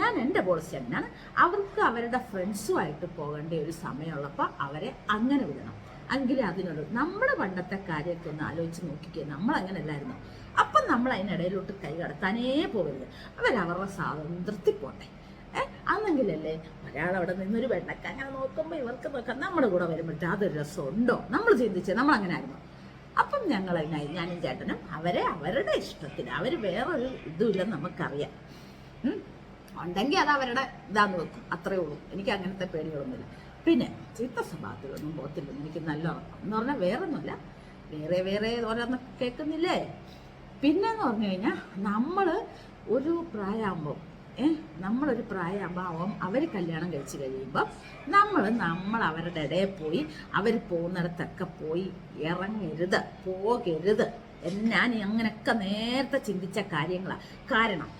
ഞാൻ എൻ്റെ പോളിസി അങ്ങനെയാണ്, അവർക്ക് അവരുടെ ഫ്രണ്ട്സുമായിട്ട് പോകേണ്ട ഒരു സമയമുള്ളപ്പോൾ അവരെ അങ്ങനെ വിടണം. എങ്കിലേ അതിനോട് നമ്മുടെ പണ്ടത്തെ കാര്യമൊക്കെ ഒന്ന് ആലോചിച്ച് നോക്കിക്കുക. നമ്മളങ്ങനെ അല്ലായിരുന്നു. അപ്പം നമ്മൾ അതിനിടയിലോട്ട് കൈ കടത്താനേ പോകരുത്. അവരവരുടെ സ്വാതന്ത്ര്യത്തിൽ പോട്ടെ. അന്നെങ്കിലല്ലേ ഒരാളവിടെ നിന്നൊരു വെണ്ണക്ക അങ്ങനെ നോക്കുമ്പോൾ ഇവർക്ക് നോക്കാം നമ്മുടെ കൂടെ വരുമ്പോഴത്തെ അതൊരു രസമുണ്ടോ? നമ്മൾ ചിന്തിച്ചേ, നമ്മൾ അങ്ങനെ ആയിരുന്നു. അപ്പം ഞങ്ങൾ ഞാനും ചേട്ടനും അവരുടെ ഇഷ്ടത്തിന്, അവർ വേറൊരു ഇതുമില്ലെന്ന് നമുക്കറിയാം. ഉണ്ടെങ്കിൽ അത് അവരുടെ ഇതാന്ന് വെക്കും, അത്രേ ഉള്ളൂ. എനിക്ക് അങ്ങനത്തെ പേടികളൊന്നുമില്ല. പിന്നെ ചീത്ത സ്വഭാവത്തിലൊന്നും പോകത്തില്ല. എനിക്ക് നല്ല ഉറക്കം എന്ന് പറഞ്ഞാൽ വേറൊന്നുമില്ല, വേറെ ഓരോന്നൊക്കെ കേൾക്കുന്നില്ലേ. പിന്നെന്ന് പറഞ്ഞു കഴിഞ്ഞാൽ നമ്മളൊരു പ്രായമാകുമ്പോൾ അവർ കല്യാണം കഴിച്ച് കഴിയുമ്പോൾ നമ്മൾ അവരുടെ ഇടയിൽ പോയി, അവർ പോകുന്നിടത്തൊക്കെ പോയി പോകരുത്. ഞാൻ അങ്ങനെയൊക്കെ നേരത്തെ ചിന്തിച്ച കാര്യങ്ങളാണ്. കാരണം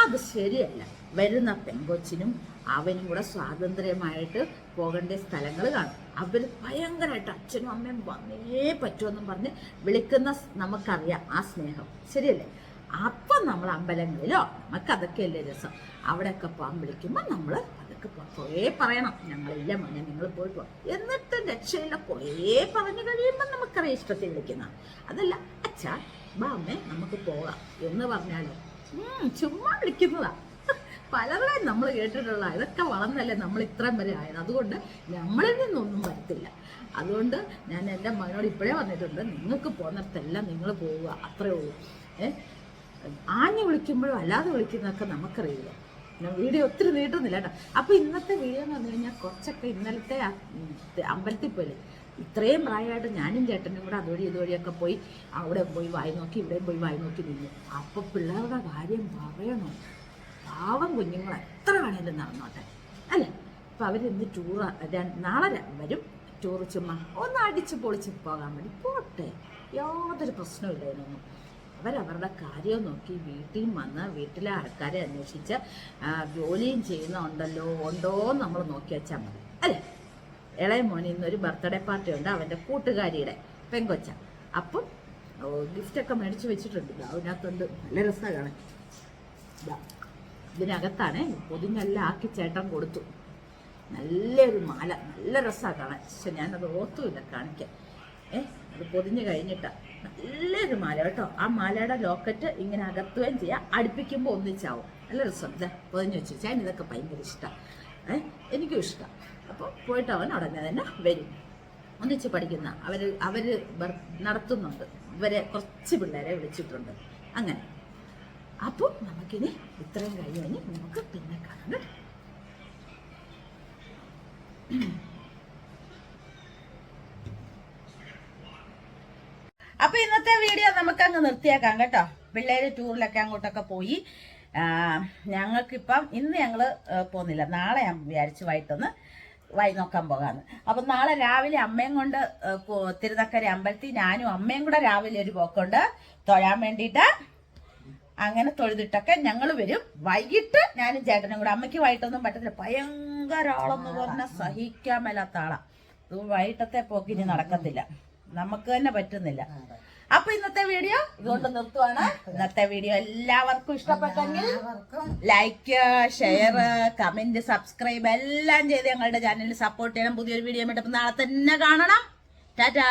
അത് ശരിയല്ല. വരുന്ന പെങ്കൊച്ചിനും അവനും കൂടെ സ്വാതന്ത്ര്യമായിട്ട് പോകേണ്ട സ്ഥലങ്ങൾ കാണും. അവർ ഭയങ്കരമായിട്ട് അച്ഛനും അമ്മയും വന്നേ പറ്റുമെന്നും പറഞ്ഞ് വിളിക്കുന്ന നമുക്കറിയാം ആ സ്നേഹം, ശരിയല്ലേ? അപ്പം നമ്മൾ അമ്പലങ്ങളിലോ നമുക്കതൊക്കെയല്ലേ രസം. അവിടെയൊക്കെ പോകാൻ വിളിക്കുമ്പോൾ നമ്മൾ അതൊക്കെ കുറേ പറയണം. ഞങ്ങളില്ല മോനെ, നിങ്ങൾ പോയിട്ട് പോ. എന്നിട്ട് രക്ഷയില്ല, കുറേ പറഞ്ഞു കഴിയുമ്പോൾ നമുക്കറിയാം ഇഷ്ടത്തിൽ വിളിക്കുന്ന. അതല്ല അച്ഛാ ബാ അമ്മേ നമുക്ക് പോകാം എന്ന് പറഞ്ഞാലോ ചുമ്മാ വിളിക്കുന്നതാ. പലവരെയും നമ്മൾ കേട്ടിട്ടുള്ള ഇതൊക്കെ വളർന്നല്ലേ നമ്മൾ ഇത്രയും വരെ ആയത്. അതുകൊണ്ട് നമ്മളിൽ നിന്നൊന്നും വരത്തില്ല. അതുകൊണ്ട് ഞാൻ എൻ്റെ മകനോട് ഇപ്പോഴേ പറഞ്ഞിട്ടുണ്ട്, നിങ്ങൾക്ക് പോകുന്നിടത്തെല്ലാം നിങ്ങൾ പോവുക, അത്രേ ഉള്ളൂ. ആഞ്ഞു വിളിക്കുമ്പോഴും അല്ലാതെ വിളിക്കുന്നതൊക്കെ നമുക്കറിയില്ല. ഞാൻ വീഡിയോ ഒത്തിരി നീട്ടുന്നില്ല കേട്ടോ. അപ്പോൾ ഇന്നത്തെ വീഡിയോ എന്ന് പറഞ്ഞു കഴിഞ്ഞാൽ കുറച്ചൊക്കെ ഇന്നലത്തെ അമ്പലത്തിൽ പോലെ ഇത്രയും പ്രായമായിട്ട് ഞാനും ചേട്ടനും കൂടെ അതുവഴി ഇതുവഴിയൊക്കെ പോയി അവിടെ പോയി വായി നോക്കി ഇവിടെയും പോയി വായി നോക്കി നിന്നു. അപ്പോൾ പിള്ളേരുടെ കാര്യം പറയണോ, പാവം കുഞ്ഞുങ്ങൾ എത്ര വേണേലും നടന്നോട്ടെ അല്ലേ. അപ്പം അവരിന്ന് നാളെ വരും. ടൂറ് ചുമ്മാ ഒന്ന് അടിച്ച് പൊളിച്ച് പോകാൻ വേണ്ടി പോട്ടെ, യാതൊരു പ്രശ്നമില്ല. ഇതിനൊന്നും അവരവരുടെ കാര്യം നോക്കി വീട്ടിൽ വന്ന് വീട്ടിലെ ആൾക്കാരെ അന്വേഷിച്ച് ജോലിയും ഉണ്ടോ എന്ന് നമ്മൾ നോക്കി വെച്ചാൽ മതി അല്ലേ. ഇളയ മോന് ഇന്നൊരു ബർത്ത്ഡേ പാർട്ടി ഉണ്ട്, അവൻ്റെ കൂട്ടുകാരിയുടെ പെങ്കൊച്ച. അപ്പം ഗിഫ്റ്റൊക്കെ മേടിച്ച് വെച്ചിട്ടുണ്ട്. അതിനകത്തുണ്ട്, നല്ല രസമാണ് കാണാൻ. ഇതിനകത്താണ് പൊതിഞ്ഞെല്ലാം ആക്കി ചേട്ടൻ കൊടുത്തു. നല്ലൊരു മാല, നല്ല രസമാണ് കാണാൻ. പക്ഷെ ഞാനത് ഓർത്തുമില്ല കാണിക്കാൻ. അത് പൊതിഞ്ഞ് കഴിഞ്ഞിട്ടാണ്. നല്ലൊരു മാല കേട്ടോ. ആ മാലയുടെ ലോക്കറ്റ് ഇങ്ങനെ അകത്തുകയും ചെയ്യാം, അടുപ്പിക്കുമ്പോൾ ഒന്നിച്ചാവും. നല്ല രസം. ഇതാ പൊതിഞ്ഞ് വെച്ചു. ഞാൻ ഇതൊക്കെ ഭയങ്കര ഇഷ്ടമാണ്, എനിക്കും ഇഷ്ടം. അപ്പോൾ പോയിട്ട് അവൻ ഉടനെ തന്നെ വരും. ഒന്നിച്ച് പഠിക്കുന്ന അവർ നടത്തുന്നുണ്ട്. ഇവരെ കുറച്ച് പിള്ളേരെ വിളിച്ചിട്ടുണ്ട്. അങ്ങനെ അപ്പോൾ നമുക്കിനി ഇത്രയും കഴിഞ്ഞ് നമുക്ക് പിന്നെ കാണാം. അപ്പൊ ഇന്നത്തെ വീഡിയോ നമുക്ക് അങ്ങ് നിർത്തിയേക്കാം കേട്ടോ. പിള്ളേര് ടൂറിലൊക്കെ അങ്ങോട്ടൊക്കെ പോയി. ഞങ്ങൾക്കിപ്പം ഇന്ന് ഞങ്ങള് പോകുന്നില്ല, നാളെ ഞാൻ വിചാരിച്ചു വൈകിട്ടൊന്ന് വായി നോക്കാൻ പോകാന്ന്. അപ്പം നാളെ രാവിലെ അമ്മയും കൊണ്ട് തിരുനക്കര അമ്പലത്തിൽ ഞാനും അമ്മയും കൂടെ രാവിലെ ഒരു പോക്കുണ്ട് തൊഴാൻ വേണ്ടിയിട്ട്. അങ്ങനെ തൊഴുതിട്ടൊക്കെ ഞങ്ങൾ വരും. വൈകിട്ട് ഞാനും ചേട്ടനും കൂടെ. അമ്മയ്ക്ക് വൈകിട്ടൊന്നും പറ്റത്തില്ല, ഭയങ്കര ആളെന്ന് പറഞ്ഞാൽ സഹിക്കാൻ മേലാത്ത ആളാ. വൈകിട്ടത്തെ പോക്കിനി നടക്കത്തില്ല, നമുക്ക് തന്നെ പറ്റുന്നില്ല. അപ്പൊ ഇന്നത്തെ വീഡിയോ ഇതുകൊണ്ട് നിർത്തുവാണ്. ഇന്നത്തെ വീഡിയോ എല്ലാവർക്കും ഇഷ്ടപ്പെട്ടെങ്കിൽ ലൈക്ക്, ഷെയർ, കമന്റ്, സബ്സ്ക്രൈബ് എല്ലാം ചെയ്ത് ഞങ്ങളുടെ ചാനലിൽ സപ്പോർട്ട് ചെയ്യണം. പുതിയൊരു വീഡിയോ ആയിട്ട് നാളെ തന്നെ കാണണം. ടാറ്റാ.